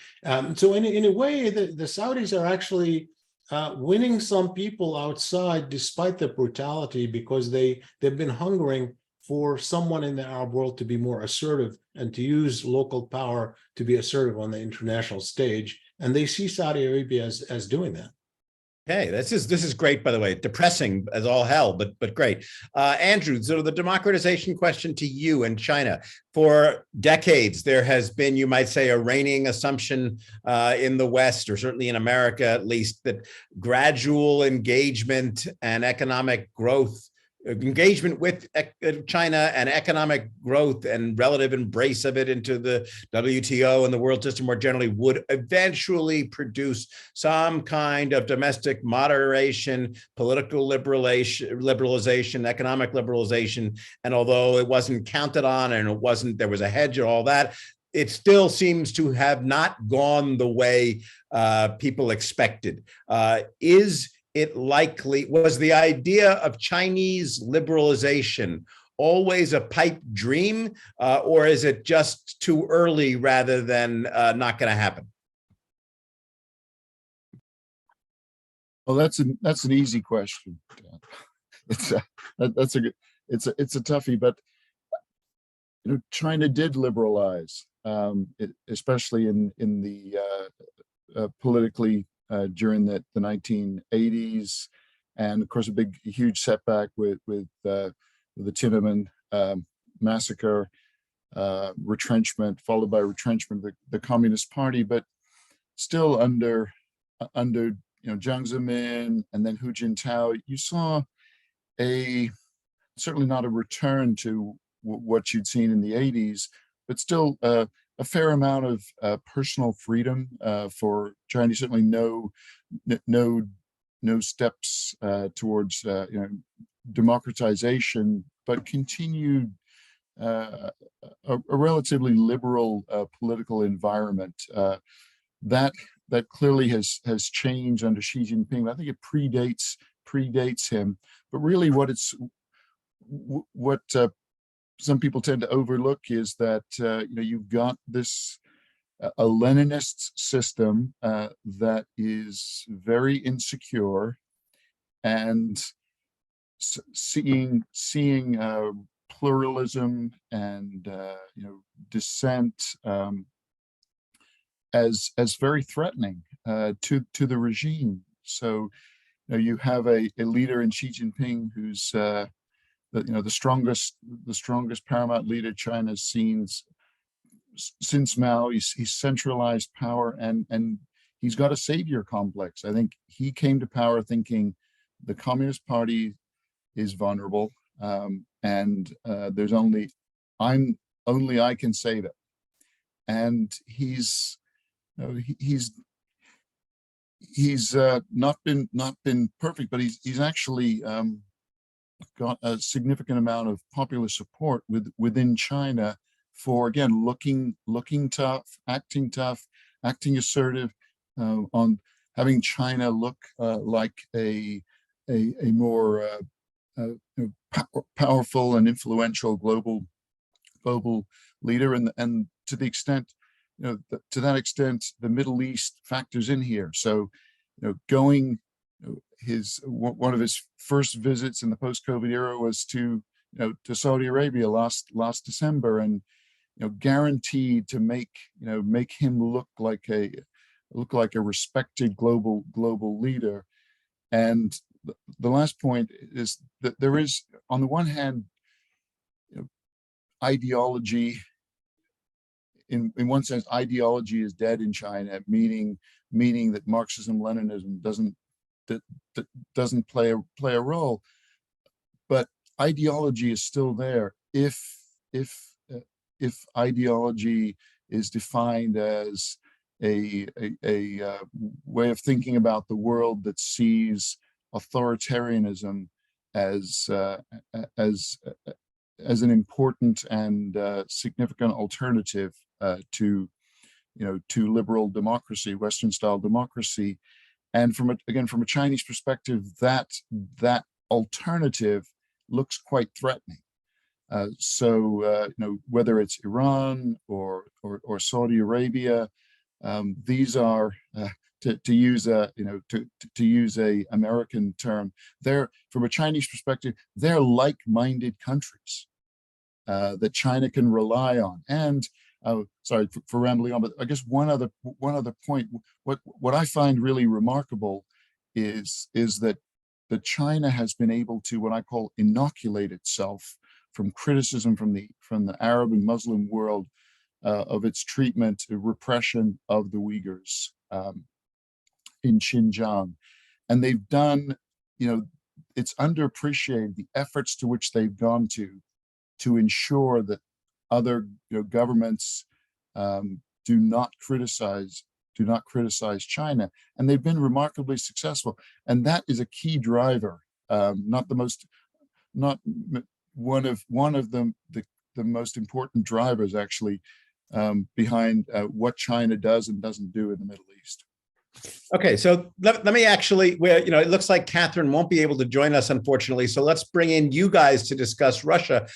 E: So in a way, the Saudis are actually winning some people outside despite the brutality, because they've been hungering for someone in the Arab world to be more assertive and to use local power to be assertive on the international stage. And they see Saudi Arabia as doing that.
G: Okay, this is great, by the way. Depressing as all hell, but great. Andrew, so the democratization question to you and China. For decades, there has been, you might say, a reigning assumption in the West, or certainly in America at least, that gradual engagement and economic growth, engagement with China and economic growth and relative embrace of it into the WTO and the world system more generally would eventually produce some kind of domestic moderation, political liberalization, economic liberalization. And although it wasn't counted on and there was a hedge and all that, it still seems to have not gone the way people expected. Was the idea of Chinese liberalization always a pipe dream, or is it just too early rather than not going to happen?
D: Well, that's an easy question. It's a toughie, but China did liberalize, especially in the politically. During the 1980s, and of course a huge setback with the Tiananmen massacre, retrenchment, followed by retrenchment of the Communist Party, but still under Jiang Zemin and then Hu Jintao, you saw certainly not a return to what you'd seen in the 80s, but still a fair amount of personal freedom for China. Certainly no steps towards democratization, but continued a relatively liberal political environment. That clearly has changed under Xi Jinping. I think it predates him, but really what some people tend to overlook is that you've got this a Leninist system that is very insecure and seeing pluralism and dissent as very threatening to the regime. So you have a leader in Xi Jinping who's the strongest paramount leader China's seen since Mao. He's centralized power, and he's got a savior complex. I think he came to power thinking the Communist Party is vulnerable, and there's only I can save it. And he's not been perfect, but he's actually got a significant amount of popular support within China for, again, looking tough, acting assertive, on having China look like a more powerful and influential global leader, and to the extent, to that extent, the Middle East factors in here. So, going, one of his first visits in the post-COVID era was to Saudi Arabia last December, and guaranteed to make him look like a respected global leader. And the last point is that there is, on the one hand, ideology. In one sense, ideology is dead in China, meaning that Marxism-Leninism doesn't play a role. But ideology is still there if ideology is defined as a way of thinking about the world that sees authoritarianism as an important and significant alternative to liberal democracy, Western style democracy. And from a Chinese perspective, that alternative looks quite threatening. So whether it's Iran or Saudi Arabia, these are to use a American term, they're, from a Chinese perspective, they're like-minded countries that China can rely on. And sorry for rambling on, but I guess one other point. What I find really remarkable is that China has been able to, what I call, inoculate itself from criticism from the Arab and Muslim world of its treatment, repression of the Uyghurs in Xinjiang. And they've done, it's underappreciated the efforts to which they've gone to ensure that other governments do not criticize China, and they've been remarkably successful. And that is a key driver, not one of the most important drivers, actually, behind what China does and doesn't do in the Middle East.
G: Okay, so let me actually, it looks like Catherine won't be able to join us, unfortunately. So let's bring in you guys to discuss Russia.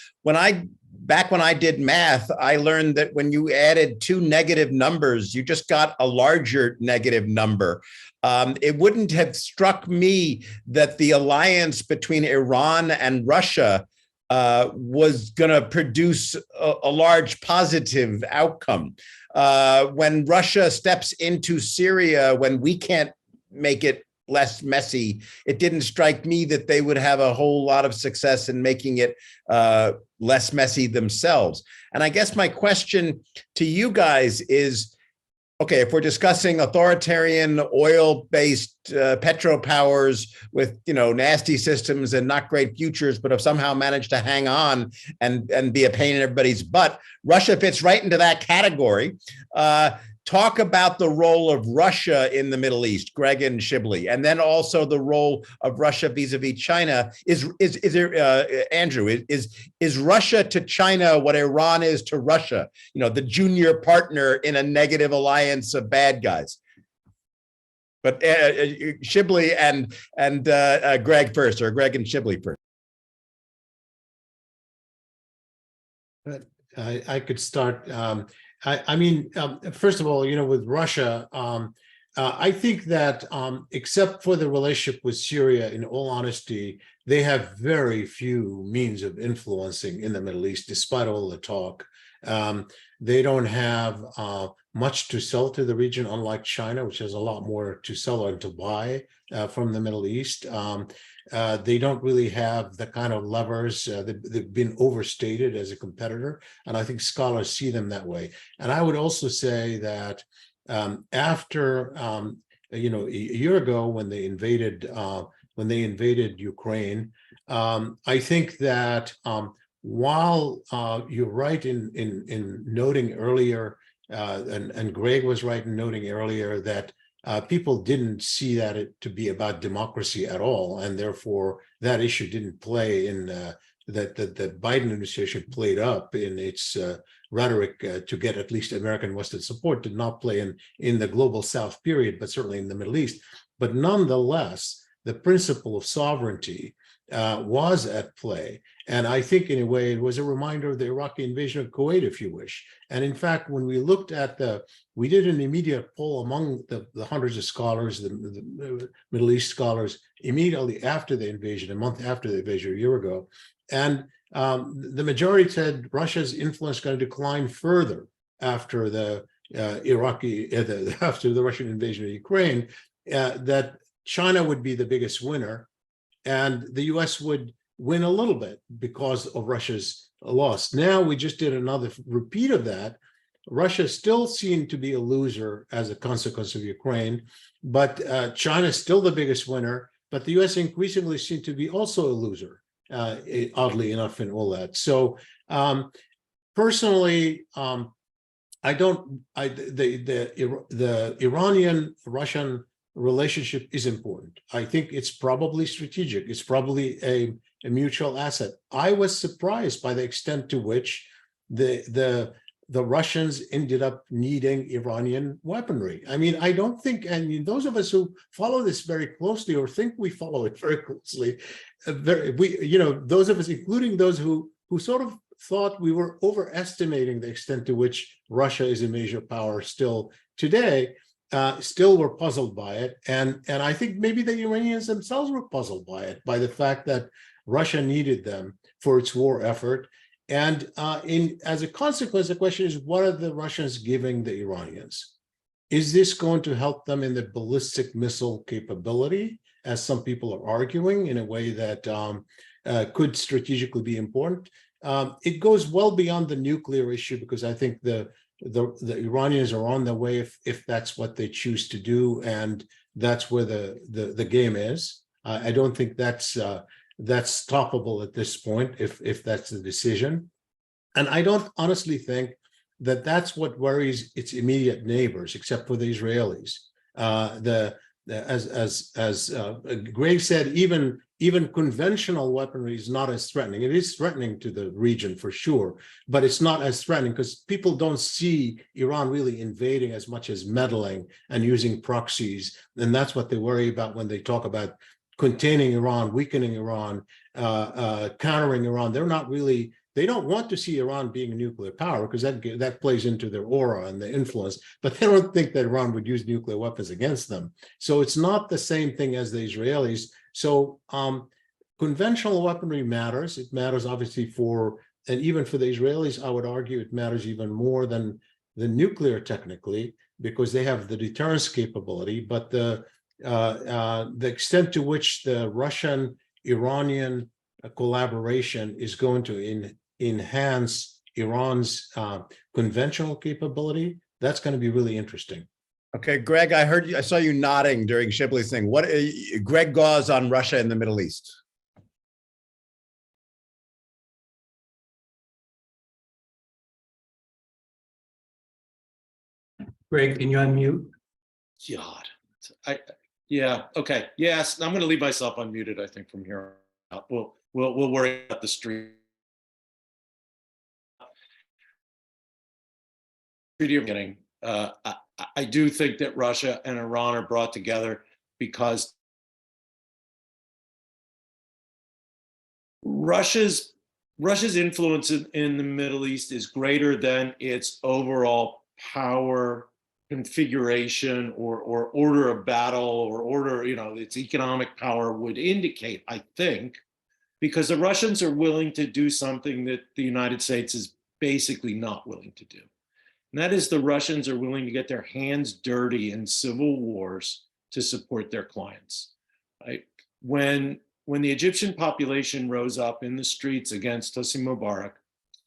G: Back when I did math, I learned that when you added two negative numbers, you just got a larger negative number. It wouldn't have struck me that the alliance between Iran and Russia was going to produce a large positive outcome. When Russia steps into Syria, when we can't make it less messy, it didn't strike me that they would have a whole lot of success in making it less messy themselves. And I guess my question to you guys is, okay, if we're discussing authoritarian oil-based petro powers with nasty systems and not great futures, but have somehow managed to hang on and be a pain in everybody's butt, Russia fits right into that category. Talk about the role of Russia in the Middle East, Greg and Shibley, and then also the role of Russia vis-a-vis China. Is there, Andrew, is Russia to China what Iran is to Russia? The junior partner in a negative alliance of bad guys. But Shibley and Greg first, or Greg and Shibley first.
E: I could start. I mean, first of all, with Russia, I think that except for the relationship with Syria, in all honesty, they have very few means of influencing in the Middle East, despite all the talk. They don't have much to sell to the region, unlike China, which has a lot more to sell and to buy from the Middle East. They don't really have the kind of levers. They've been overstated as a competitor, and I think scholars see them that way. And I would also say that after a year ago when they invaded Ukraine, I think that while you're right in noting earlier, and Greg was right in noting earlier that people didn't see that to be about democracy at all, and therefore that issue didn't play in that the Biden administration played up in its rhetoric to get at least American Western support, did not play in the global South period, but certainly in the Middle East. But nonetheless, the principle of sovereignty was at play. And I think in a way it was a reminder of the Iraqi invasion of Kuwait, if you wish. And in fact, when we looked at we did an immediate poll among the hundreds of scholars, the Middle East scholars, immediately after the invasion, a month after the invasion, a year ago. And the majority said Russia's influence is going to decline further after the after the Russian invasion of Ukraine, that China would be the biggest winner, and the US would win a little bit because of Russia's loss. Now we just did another repeat of that. Russia still seemed to be a loser as a consequence of Ukraine, but China is still the biggest winner, but the US increasingly seemed to be also a loser, oddly enough, in all that. So personally, the Iranian-Russian relationship is important. I think it's probably strategic. It's probably a mutual asset. I was surprised by the extent to which the Russians ended up needing Iranian weaponry. I mean, I don't think, and those of us who follow this very closely or think we follow it very closely, those of us, including those who sort of thought we were overestimating the extent to which Russia is a major power still today, still were puzzled by it. And I think maybe the Iranians themselves were puzzled by it, by the fact that Russia needed them for its war effort. And as a consequence, the question is, what are the Russians giving the Iranians? Is this going to help them in the ballistic missile capability, as some people are arguing, in a way that could strategically be important? It goes well beyond the nuclear issue, because I think the Iranians are on their way if that's what they choose to do, and that's where the game is. I don't think that's stoppable at this point if that's the decision. And I don't honestly think that that's what worries its immediate neighbors, except for the Israelis. As Greg said, even conventional weaponry is not as threatening. It is threatening to the region for sure, but it's not as threatening because people don't see Iran really invading as much as meddling and using proxies. And that's what they worry about when they talk about containing Iran, weakening Iran, countering Iran. They don't want to see Iran being a nuclear power, because that plays into their aura and their influence, but they don't think that Iran would use nuclear weapons against them. So it's not the same thing as the Israelis. So conventional weaponry matters. It matters obviously and even for the Israelis, I would argue it matters even more than the nuclear technically, because they have the deterrence capability. But the extent to which the Russian-Iranian collaboration is going to enhance Iran's conventional capability, that's going to be really interesting.
G: Okay, Greg, I saw you nodding during Shibley's thing. What, Greg Gause on Russia and the Middle East?
H: Greg, can you unmute?
C: God, yeah, okay, yes, I'm going to leave myself unmuted. I think from here on out, we'll worry about the stream. I do think that Russia and Iran are brought together because Russia's Russia's influence in the Middle East is greater than its overall power configuration or order of battle or order, its economic power would indicate, I think, because the Russians are willing to do something that the United States is basically not willing to do. And that is the Russians are willing to get their hands dirty in civil wars to support their clients. Right? When the Egyptian population rose up in the streets against Hosni Mubarak,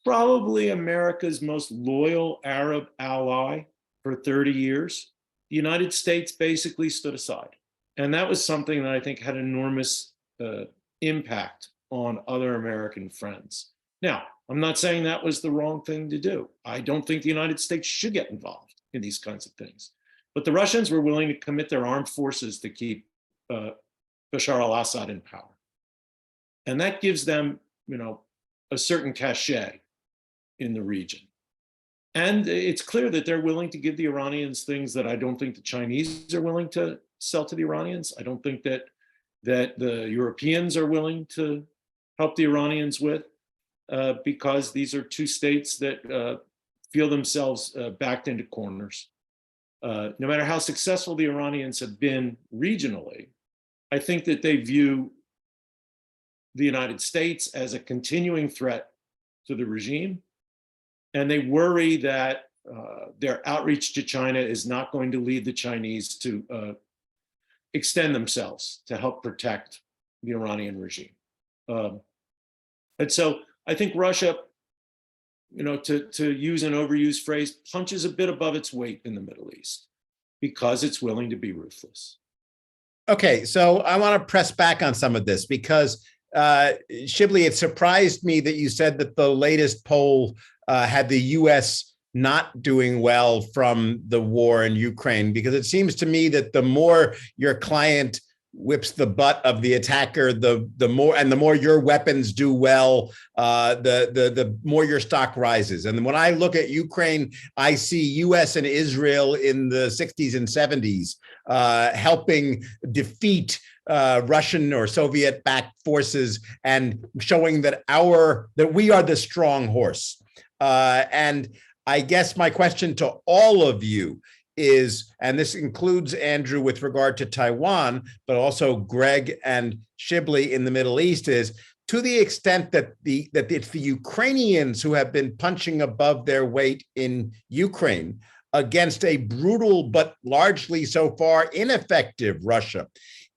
C: probably America's most loyal Arab ally for 30 years, the United States basically stood aside. And that was something that I think had enormous impact on other American friends. Now, I'm not saying that was the wrong thing to do. I don't think the United States should get involved in these kinds of things. But the Russians were willing to commit their armed forces to keep Bashar al-Assad in power. And that gives them, a certain cachet in the region. And it's clear that they're willing to give the Iranians things that I don't think the Chinese are willing to sell to the Iranians. I don't think that the Europeans are willing to help the Iranians with, because these are two states that feel themselves backed into corners. No matter how successful the Iranians have been regionally, I think that they view the United States as a continuing threat to the regime. And they worry that their outreach to China is not going to lead the Chinese to extend themselves to help protect the Iranian regime. And so I think Russia, to use an overused phrase, punches a bit above its weight in the Middle East because it's willing to be ruthless.
G: Okay, so I want to press back on some of this because Shibli, it surprised me that you said that the latest poll had the U.S. not doing well from the war in Ukraine, because it seems to me that the more your client whips the butt of the attacker, the more your weapons do well, the more your stock rises. And when I look at Ukraine, I see U.S. and Israel in the 60s and 70s helping defeat Russian or Soviet-backed forces and showing that we are the strong horse. And I guess my question to all of you is, and this includes Andrew with regard to Taiwan, but also Greg and Shibli in the Middle East, is to the extent that it's the Ukrainians who have been punching above their weight in Ukraine against a brutal but largely so far ineffective Russia.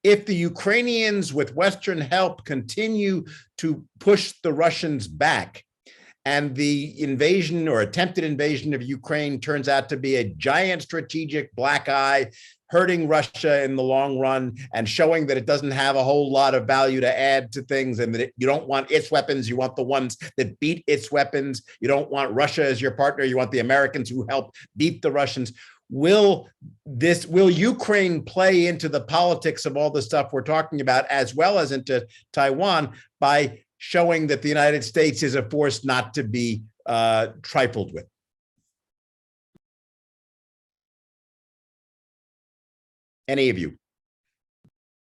G: If the Ukrainians with Western help continue to push the Russians back, and the invasion or attempted invasion of Ukraine turns out to be a giant strategic black eye, hurting Russia in the long run and showing that it doesn't have a whole lot of value to add to things, and that you don't want its weapons, you want the ones that beat its weapons. You don't want Russia as your partner, you want the Americans who help beat the Russians. Will Ukraine play into the politics of all the stuff we're talking about, as well as into Taiwan, by showing that the United States is a force not to be trifled with? Any of you?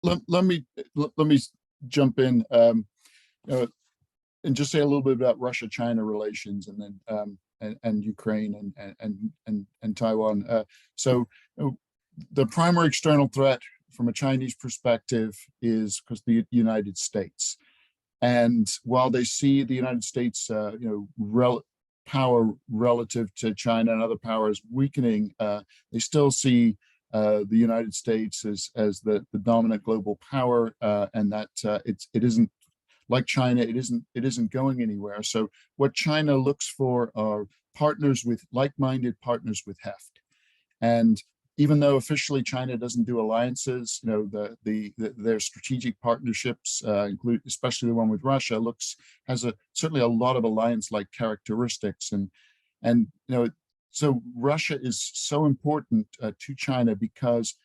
D: Let me jump in and just say a little bit about Russia-China relations, and then and Ukraine and Taiwan. So the primary external threat from a Chinese perspective is, of course, the United States. And while they see the United States, power relative to China and other powers weakening, they still see the United States as the dominant global power, and that it isn't like China. It isn't going anywhere. So what China looks for are like-minded partners with heft. And even though officially China doesn't do alliances, their strategic partnerships, include especially the one with Russia, has certainly a lot of alliance-like characteristics, and so Russia is so important to China because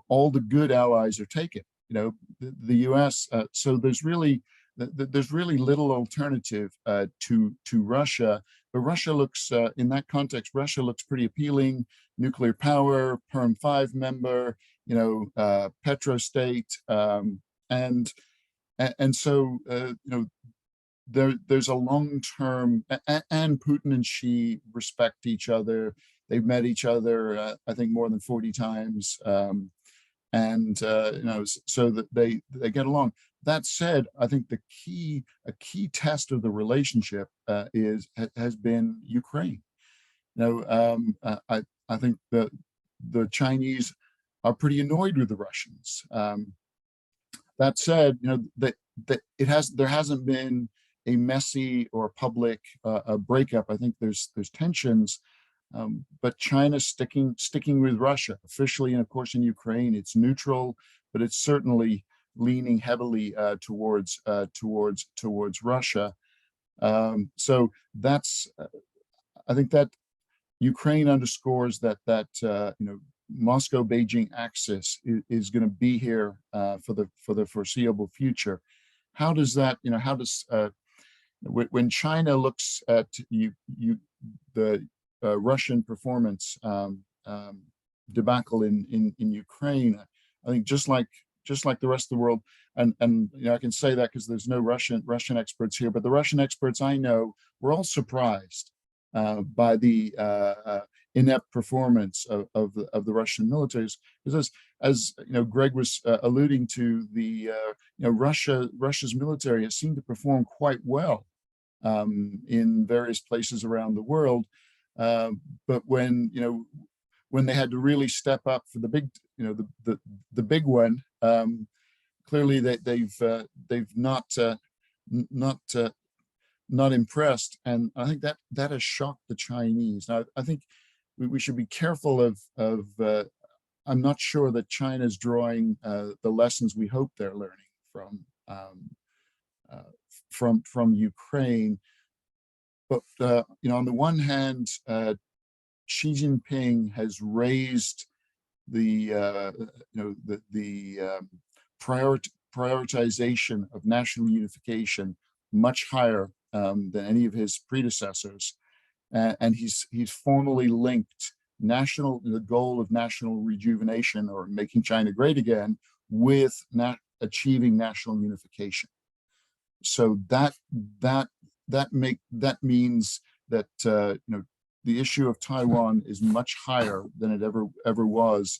D: all the good allies are taken. The U.S. So there's really little alternative to Russia. But Russia looks, in that context, Russia looks pretty appealing. Nuclear power, Perm 5 member, petrostate, and so there's a long-term, and Putin and Xi respect each other. They've met each other, I think, more than 40 times, and so that they get along. That said, I think a key test of the relationship has been Ukraine. I think the Chinese are pretty annoyed with the Russians. That said, there hasn't been a messy or public breakup. I think there's tensions, but China's sticking with Russia officially, and of course in Ukraine it's neutral, but it's certainly leaning heavily towards Russia. So that's I think that Ukraine underscores that Moscow-Beijing axis is going to be here for the foreseeable future. How does that, when China looks at the Russian performance debacle in Ukraine, I think just like the rest of the world, and I can say that because there's no Russian experts here, but the Russian experts I know were all surprised by the inept performance of the Russian militaries, because as Greg was alluding to, Russia's military has seemed to perform quite well in various places around the world, but when they had to really step up for the big the big one, clearly they've not impressed, and I think that has shocked the Chinese. Now, I think we should be careful of I'm not sure that China's drawing the lessons we hope they're learning from Ukraine. But on the one hand, Xi Jinping has raised the prioritization of national unification much higher than any of his predecessors, and he's formally linked the goal of national rejuvenation, or making China great again, with achieving national unification. So that means that the issue of Taiwan is much higher than it ever was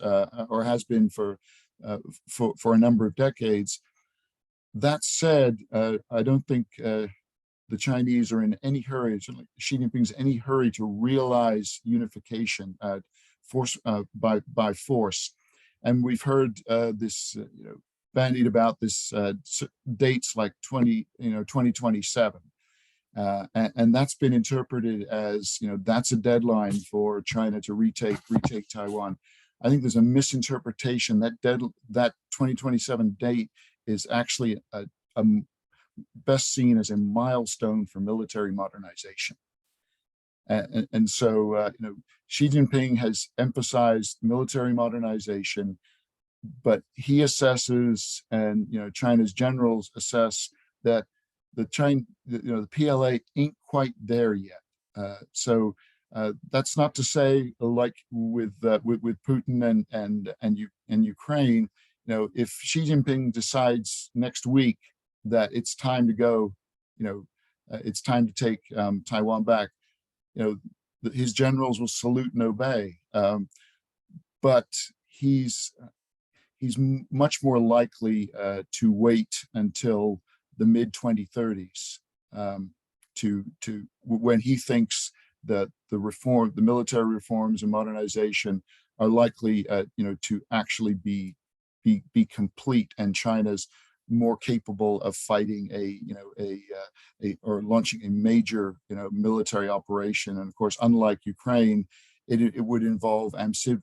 D: or has been for a number of decades. That said, I don't think the Chinese are in any hurry, Xi Jinping's in any hurry to realize unification by force. And we've heard this bandied about this dates like 2027. And that's been interpreted as, that's a deadline for China to retake Taiwan. I think there's a misinterpretation that 2027 date is actually best seen as a milestone for military modernization. And so, Xi Jinping has emphasized military modernization, but he assesses, and China's generals assess, that the PLA ain't quite there yet. So that's not to say, like with Putin and Ukraine, if Xi Jinping decides next week that it's time to go, it's time to take Taiwan back, his generals will salute and obey. But he's much more likely to wait until the mid-2030s to when he thinks that the military reforms and modernization are likely to actually be complete, and China's more capable of fighting or launching a major military operation. And of course, unlike Ukraine, it would involve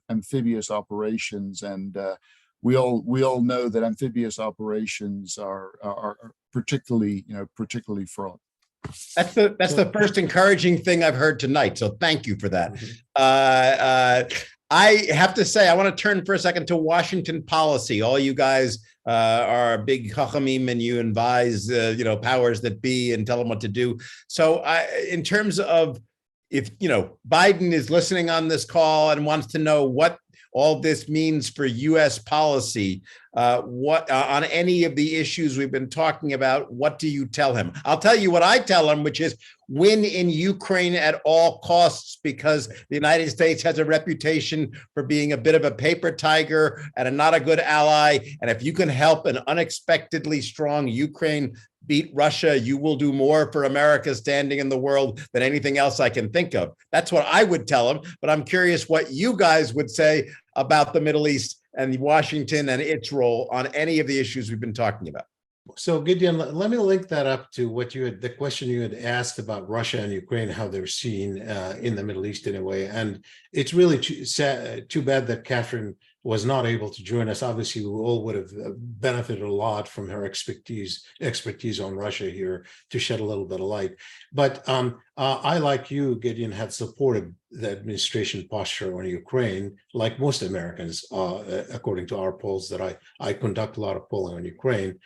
D: amphibious operations, and we all know that amphibious operations are particularly fraught.
G: That's the first encouraging thing I've heard tonight. So thank you for that. I have to say, I want to turn for a second to Washington policy. All you guys are big chachamim, and you advise, powers that be, and tell them what to do. So in terms of, if Biden is listening on this call and wants to know what all this means for U.S. policy, what on any of the issues we've been talking about, what do you tell him? I'll tell you what I tell him, which is win in Ukraine at all costs, because the United States has a reputation for being a bit of a paper tiger and not a good ally. And if you can help an unexpectedly strong Ukraine beat Russia, you will do more for America's standing in the world than anything else I can think of. That's what I would tell him. But I'm curious what you guys would say about the Middle East and Washington and its role on any of the issues we've been talking about.
E: So Gideon, let me link that up to what the question you had asked about Russia and Ukraine, how they're seen in the Middle East in a way. And it's really too bad that Catherine was not able to join us. Obviously, we all would have benefited a lot from her expertise on Russia here to shed a little bit of light. But I, like you, Gideon, had supported the administration posture on Ukraine, like most Americans, according to our polls that I conduct a lot of polling on Ukraine.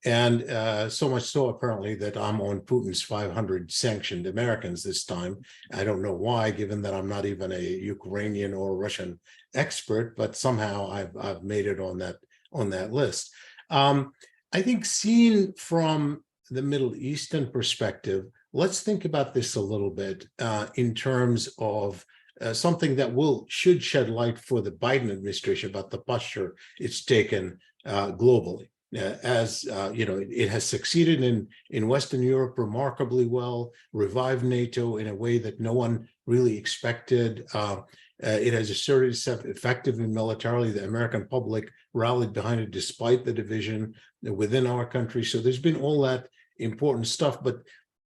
E: And so much so, apparently, that I'm on Putin's 500 sanctioned Americans this time. I don't know why, given that I'm not even a Ukrainian or Russian expert, but somehow I've made it on that list. I think seen from the Middle Eastern perspective, let's think about this a little bit in terms of something that should shed light for the Biden administration about the posture it's taken globally. As you know, it has succeeded in Western Europe remarkably well, revived NATO in a way that no one really expected. It has asserted itself effectively militarily. The American public rallied behind it despite the division within our country. So there's been all that important stuff, but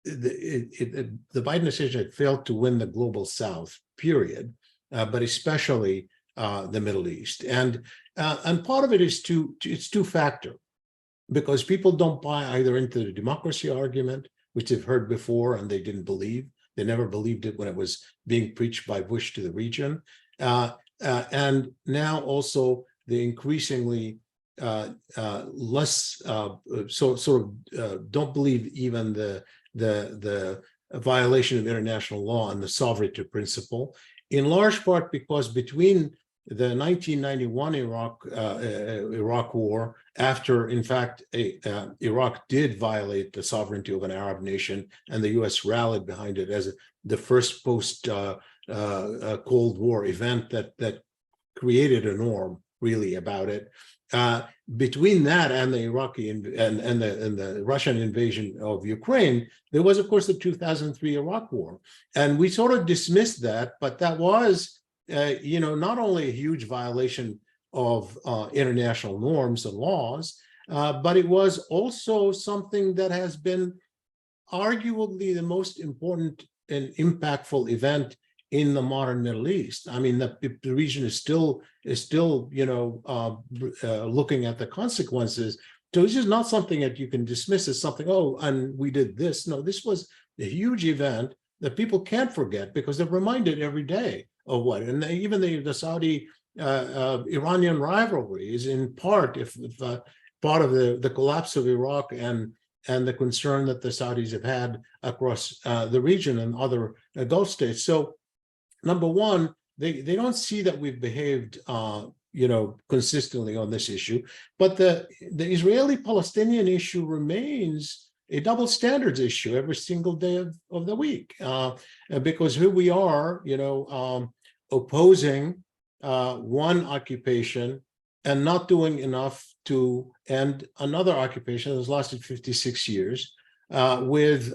E: the Biden decision had failed to win the global South, period, but especially the Middle East. And part of it is it's two-factor, because people don't buy either into the democracy argument, which they've heard before and they didn't believe. They never believed it when it was being preached by Bush to the region. And now also the increasingly less don't believe even the violation of international law and the sovereignty principle, in large part because between the 1991 Iraq war, after, in fact, Iraq did violate the sovereignty of an Arab nation, and the U.S. rallied behind it as the first post-Cold War event that created a norm, really, about it. Between that and the Iraqi and the Russian invasion of Ukraine, there was, of course, the 2003 Iraq War, and we sort of dismissed that, but that was not only a huge violation of international norms and laws, but it was also something that has been arguably the most important and impactful event in the modern Middle East. I mean, the region is still looking at the consequences. So this is not something that you can dismiss as something, oh, and we did this. No, this was a huge event that people can't forget because they're reminded every day of what. And even the Saudi Iranian rivalry is in part, if part of the collapse of Iraq and the concern that the Saudis have had across the region and other Gulf states. So, number one, they don't see that we've behaved consistently on this issue, but the Israeli-Palestinian issue remains a double standards issue every single day of the week, because here we are, opposing one occupation and not doing enough to end another occupation that's lasted 56 years, with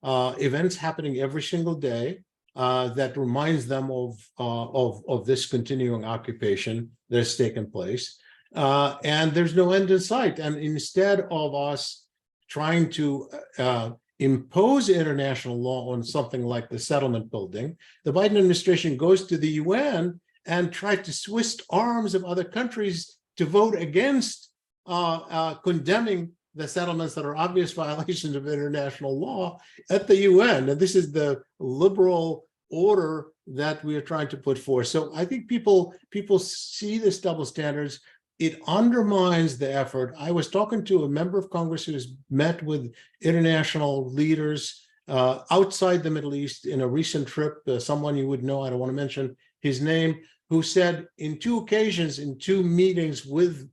E: events happening every single day that reminds them of this continuing occupation that has taken place, and there's no end in sight. And instead of us trying to impose international law on something like the settlement building, the Biden administration goes to the UN and tries to twist arms of other countries to vote against condemning the settlements that are obvious violations of international law at the UN. And this is the liberal order that we are trying to put forth. So I think people see this double standards. It undermines the effort. I was talking to a member of Congress who's met with international leaders outside the Middle East in a recent trip, someone you would know, I don't want to mention his name, who said in 2 occasions, in 2 meetings with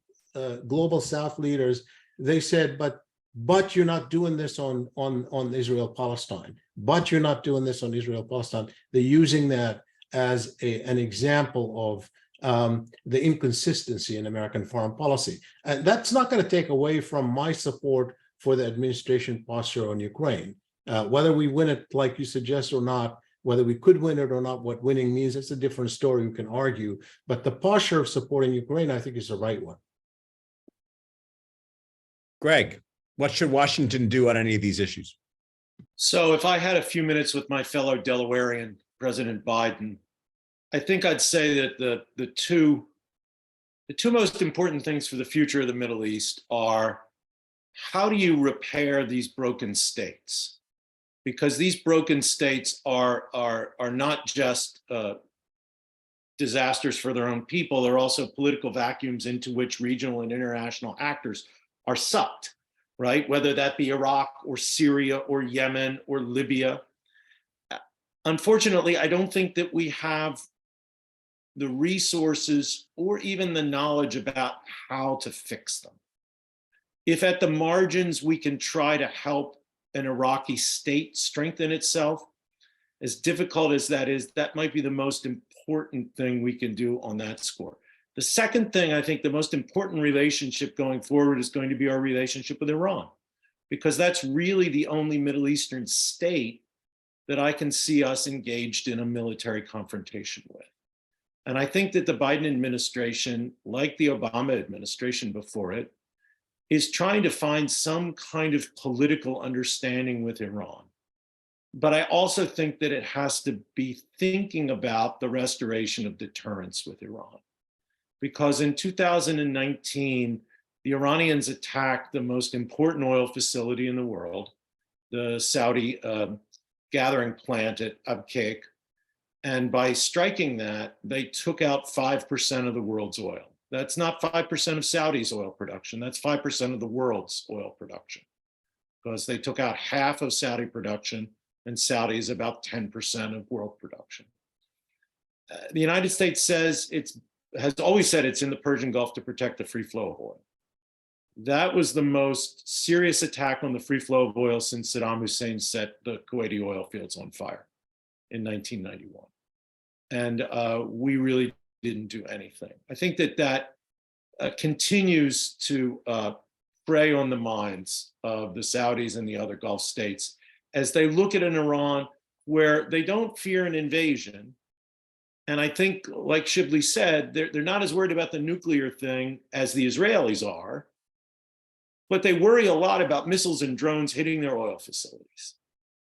E: global South leaders, they said, but you're not doing this on Israel-Palestine. But you're not doing this on Israel-Palestine. They're using that as an example of the inconsistency in American foreign policy. And that's not going to take away from my support for the administration posture on Ukraine. Whether we win it like you suggest or not, whether we could win it or not, what winning means, it's a different story we can argue. But the posture of supporting Ukraine, I think, is the right one.
G: Greg, what should Washington do on any of these issues?
C: So if I had a few minutes with my fellow Delawarean, President Biden, I think I'd say that the two most important things for the future of the Middle East are, how do you repair these broken states? Because these broken states are not just disasters for their own people, they're also political vacuums into which regional and international actors are sucked, right? Whether that be Iraq or Syria or Yemen or Libya. Unfortunately, I don't think that we have the resources or even the knowledge about how to fix them. If at the margins we can try to help an Iraqi state strengthen itself, as difficult as that is, that might be the most important thing we can do on that score. The second thing, I think the most important relationship going forward is going to be our relationship with Iran, because that's really the only Middle Eastern state that I can see us engaged in a military confrontation with. And I think that the Biden administration, like the Obama administration before it, is trying to find some kind of political understanding with Iran. But I also think that it has to be thinking about the restoration of deterrence with Iran. Because in 2019, the Iranians attacked the most important oil facility in the world, the Saudi gathering plant at Abqaiq. And by striking that, they took out 5% of the world's oil. That's not 5% of Saudi's oil production, that's 5% of the world's oil production. Because they took out half of Saudi production, and Saudi is about 10% of world production. The United States has always said it's in the Persian Gulf to protect the free flow of oil. That was the most serious attack on the free flow of oil since Saddam Hussein set the Kuwaiti oil fields on fire in 1991. And we really didn't do anything. I think that continues to prey on the minds of the Saudis and the other Gulf states as they look at an Iran where they don't fear an invasion. And I think, like Shibley said, they're not as worried about the nuclear thing as the Israelis are, but they worry a lot about missiles and drones hitting their oil facilities.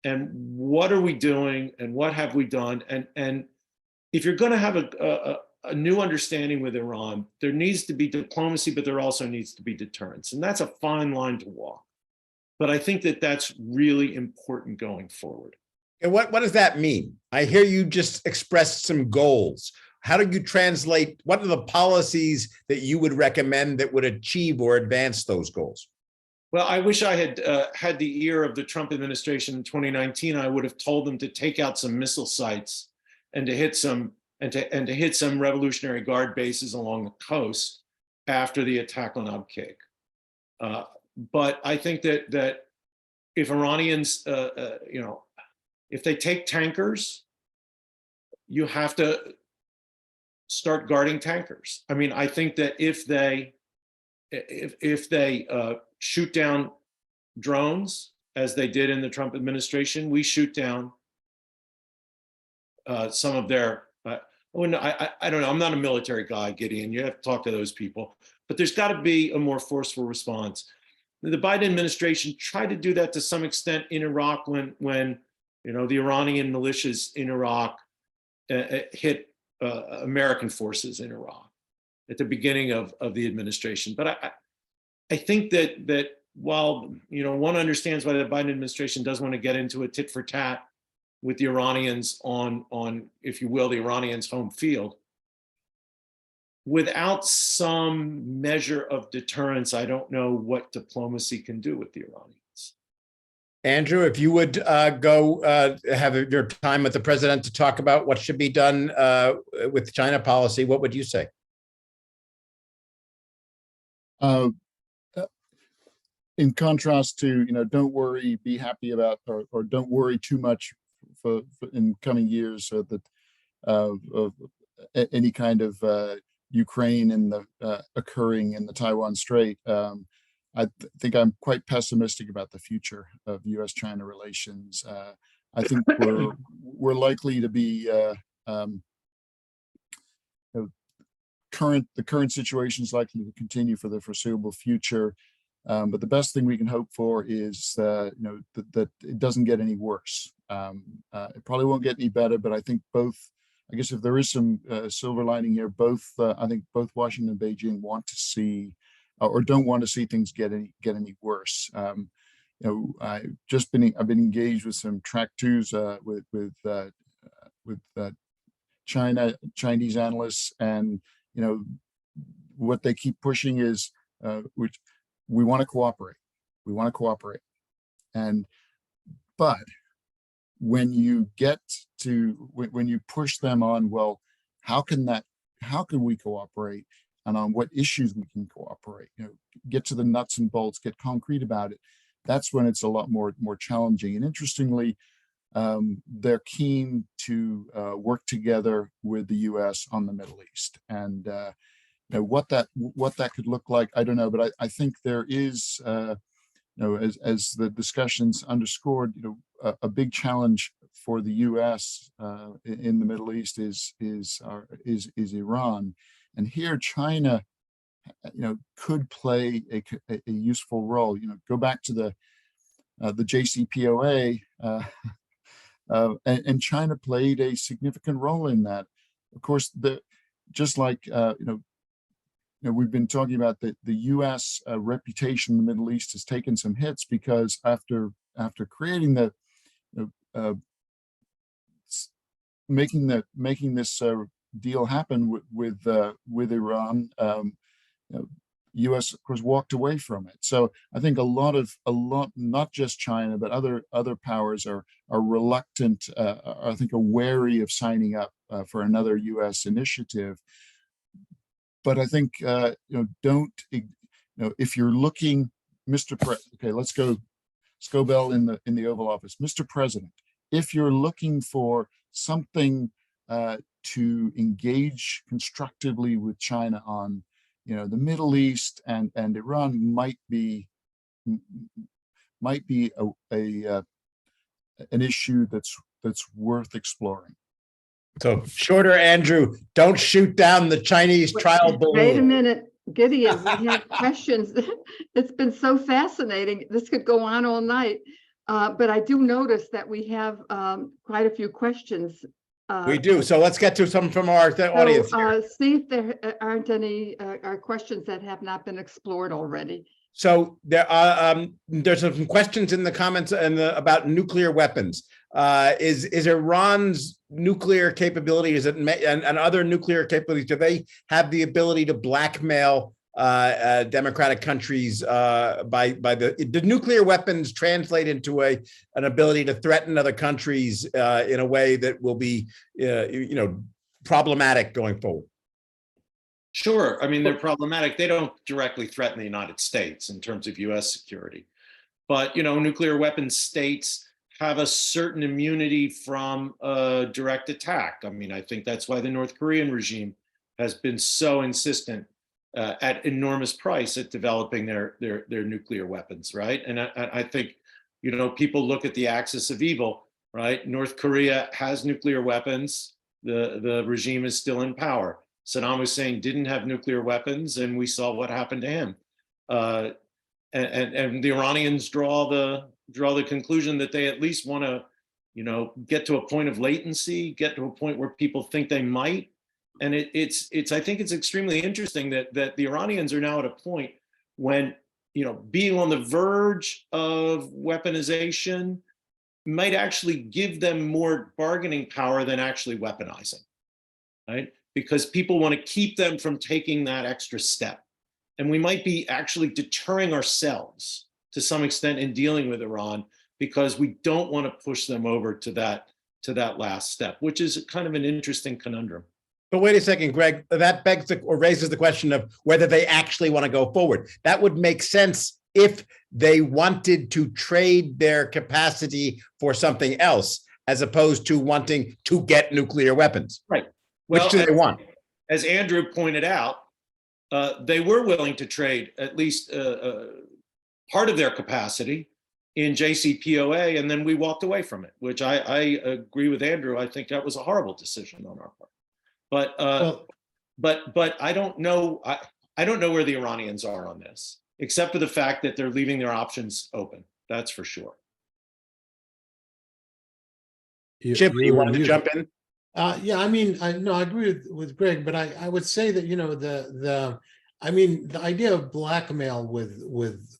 C: And what are we doing and what have we done? And if you're going to have a new understanding with Iran, there needs to be diplomacy, but there also needs to be deterrence. And that's a fine line to walk. But I think that that's really important going forward.
G: And what does that mean? I hear you just expressed some goals. How do you translate? What are the policies that you would recommend that would achieve or advance those goals?
C: Well, I wish I had had the ear of the Trump administration in 2019. I would have told them to take out some missile sites and to hit some Revolutionary Guard bases along the coast after the attack on Abqaiq. But I think that if Iranians, if they take tankers, you have to start guarding tankers. I mean, I think that if they shoot down drones, as they did in the Trump administration, we shoot down some of their. I don't know. I'm not a military guy, Gideon. You have to talk to those people. But there's got to be a more forceful response. The Biden administration tried to do that to some extent in Iraq when the Iranian militias in Iraq hit American forces in Iraq at the beginning of the administration. But I think that while one understands why the Biden administration does want to get into a tit for tat with the Iranians on, if you will, the Iranians' home field, without some measure of deterrence, I don't know what diplomacy can do with the Iranians.
G: Andrew, if you would go have your time with the president to talk about what should be done with China policy, what would you say?
D: In contrast to, don't worry, be happy about, or don't worry too much for in coming years that of any kind of Ukraine and the occurring in the Taiwan Strait. I think I'm quite pessimistic about the future of U.S.-China relations. I think we're likely to be the current situation is likely to continue for the foreseeable future. But the best thing we can hope for is that it doesn't get any worse. It probably won't get any better, but I think I guess if there is some silver lining here, I think both Washington and Beijing want to see or don't want to see things get any worse. I've been engaged with some track twos with Chinese analysts, and what they keep pushing is which we want to cooperate. We want to cooperate, but when you when you push them on, well, how can we cooperate, and on what issues we can cooperate, get to the nuts and bolts, get concrete about it. That's when it's a lot more challenging. And interestingly, they're keen to work together with the U.S. on the Middle East, and what that could look like, I don't know, but I think there is, as the discussions underscored, a big challenge for the U.S. In the Middle East is Iran, and here China, could play a useful role. Go back to the JCPOA, and China played a significant role in that. Of course, just like we've been talking about the U.S. Reputation in the Middle East has taken some hits because after creating making this deal happen with Iran, U.S. of course walked away from it. So I think a lot, not just China, but other powers are reluctant, I think, are wary of signing up for another U.S. initiative. But I think if you're looking, okay, let's go Scobell in the Oval Office. Mr. President, if you're looking for something to engage constructively with China on, the Middle East and Iran might be an issue that's worth exploring.
G: So shorter, Andrew, don't shoot down the Chinese trial balloon.
A: Wait a minute, Gideon, we have questions. It's been so fascinating. This could go on all night. But I do notice that we have quite a few questions.
G: We do. So let's get to some from our audience.
A: See if there aren't any questions that have not been explored already.
G: So there's some questions in the comments about nuclear weapons. Is Iran's nuclear capability, and other nuclear capabilities, do they have the ability to blackmail democratic countries by the nuclear weapons translate into an ability to threaten other countries in a way that will be problematic going forward?
C: Sure. I mean, they're problematic. They don't directly threaten the United States in terms of U.S. security. But, nuclear weapons states have a certain immunity from a direct attack. I mean, I think that's why the North Korean regime has been so insistent at enormous price at developing their nuclear weapons, right? And I think, people look at the axis of evil, right? North Korea has nuclear weapons. The regime is still in power. Saddam Hussein didn't have nuclear weapons, and we saw what happened to him. And the Iranians draw the conclusion that they at least want to, get to a point of latency, get to a point where people think they might. And I think it's extremely interesting that the Iranians are now at a point when, being on the verge of weaponization might actually give them more bargaining power than actually weaponizing, right? Because people want to keep them from taking that extra step. And we might be actually deterring ourselves to some extent in dealing with Iran, because we don't want to push them over to that last step, which is kind of an interesting conundrum.
G: But wait a second, Greg, that begs or raises the question of whether they actually want to go forward. That would make sense if they wanted to trade their capacity for something else, as opposed to wanting to get nuclear weapons.
C: Right.
G: Which do they want?
C: As Andrew pointed out, they were willing to trade at least part of their capacity in JCPOA, and then we walked away from it, which I agree with Andrew. I think that was a horrible decision on our part. But I don't know. I don't know where the Iranians are on this, except for the fact that they're leaving their options open. That's for sure.
G: Chip, you wanted to jump in?
E: Yeah, I mean, I agree with Greg, but I would say that, you know, the idea of blackmail with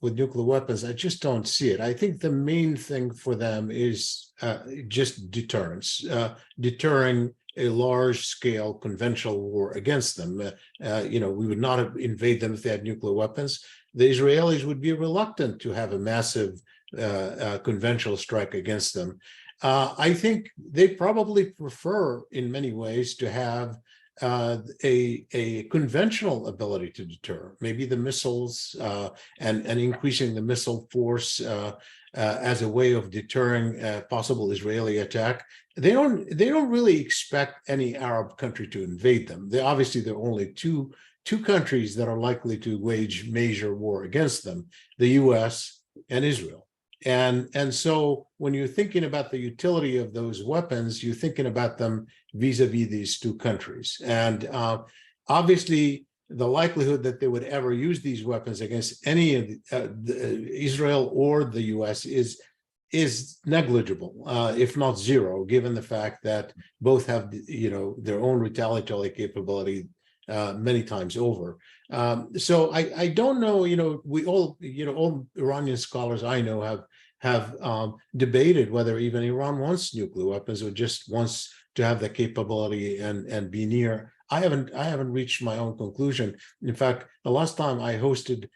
E: nuclear weapons, I just don't see it. I think the main thing for them is just deterrence, deterring a large-scale conventional war against them. You know, we would not invade them if they had nuclear weapons. The Israelis would be reluctant to have a massive conventional strike against them. I think they probably prefer, in many ways, to have a conventional ability to deter, maybe the missiles and increasing the missile force as a way of deterring a possible Israeli attack. They don't really expect any Arab country to invade them. There are only two countries that are likely to wage major war against them: the U.S. and Israel. And so when you're thinking about the utility of those weapons, you're thinking about them vis-a-vis these two countries. And obviously, the likelihood that they would ever use these weapons against any of Israel or the U.S. is negligible, if not zero, given the fact that both have, you know, their own retaliatory capability many times over. So I don't know, you know, we all, you know, all Iranian scholars I know have debated whether even Iran wants nuclear weapons or just wants to have the capability and be near. I haven't reached my own conclusion. In fact, the last time I hosted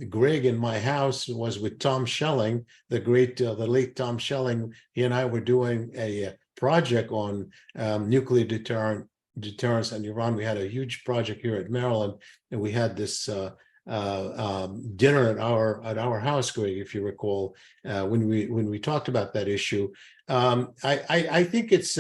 E: Greg in my house was with Tom Schelling, the late Tom Schelling. He and I were doing a project on nuclear deterrence and Iran. We had a huge project here at Maryland, and we had this dinner at our house, Greg, if you recall, when we talked about that issue. I think it's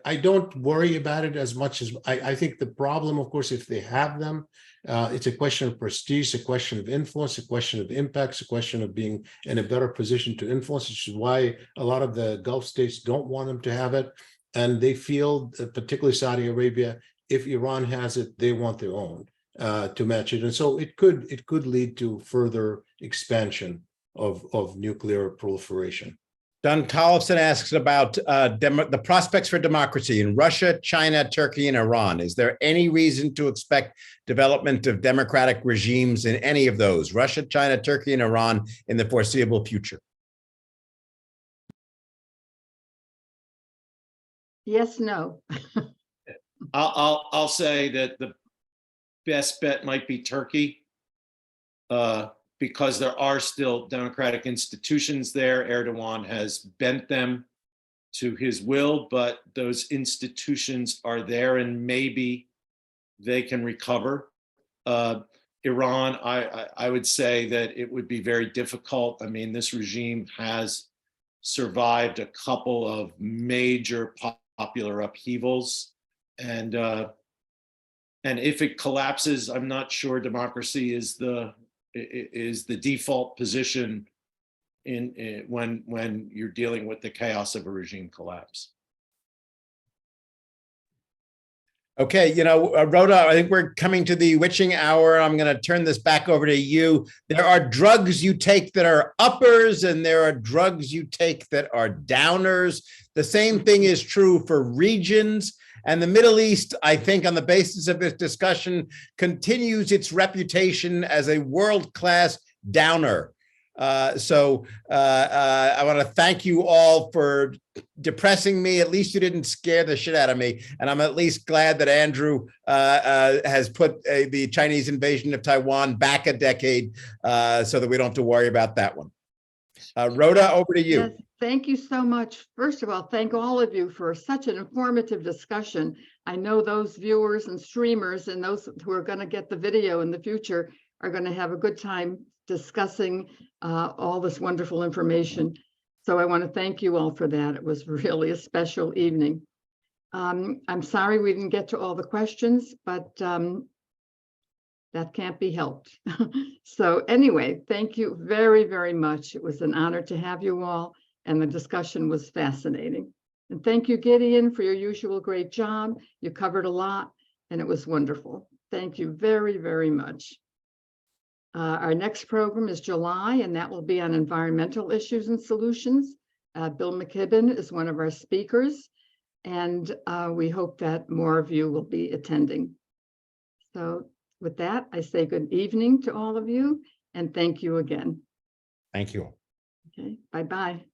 E: I don't worry about it as much as I think the problem, of course, if they have them, it's a question of prestige, a question of influence, a question of impacts, a question of being in a better position to influence, which is why a lot of the Gulf states don't want them to have it. And they feel, particularly Saudi Arabia, if Iran has it, they want their own to match it. And so it could lead to further expansion of nuclear proliferation.
G: Don Tollefson asks about the prospects for democracy in Russia, China, Turkey, and Iran. Is there any reason to expect development of democratic regimes in any of those, Russia, China, Turkey, and Iran, in the foreseeable future?
A: Yes, no.
C: I'll say that the best bet might be Turkey, because there are still democratic institutions there. Erdogan has bent them to his will, but those institutions are there and maybe they can recover. Iran, I would say that it would be very difficult. I mean, this regime has survived a couple of major popular upheavals, and if it collapses, I'm not sure democracy is the default position when you're dealing with the chaos of a regime collapse.
G: Okay, you know, Rhoda, I think we're coming to the witching hour. I'm going to turn this back over to you. There are drugs you take that are uppers, and there are drugs you take that are downers. The same thing is true for regions. And the Middle East, I think, on the basis of this discussion, continues its reputation as a world-class downer. So I want to thank you all for depressing me. At least you didn't scare the shit out of me. And I'm at least glad that Andrew has put the Chinese invasion of Taiwan back a decade so that we don't have to worry about that one. Rhoda, over to you.
A: Yes, thank you so much. First of all, thank all of you for such an informative discussion. I know those viewers and streamers and those who are going to get the video in the future are going to have a good time discussing all this wonderful information. So I want to thank you all for that. It was really a special evening. I'm sorry we didn't get to all the questions, but that can't be helped. So anyway, thank you very, very much. It was an honor to have you all, and the discussion was fascinating. And thank you, Gideon, for your usual great job. You covered a lot, and it was wonderful. Thank you very, very much. Our next program is July, and that will be on environmental issues and solutions. Bill McKibben is one of our speakers, and we hope that more of you will be attending. So with that, I say good evening to all of you, and thank you again.
G: Thank you.
A: Okay, bye-bye.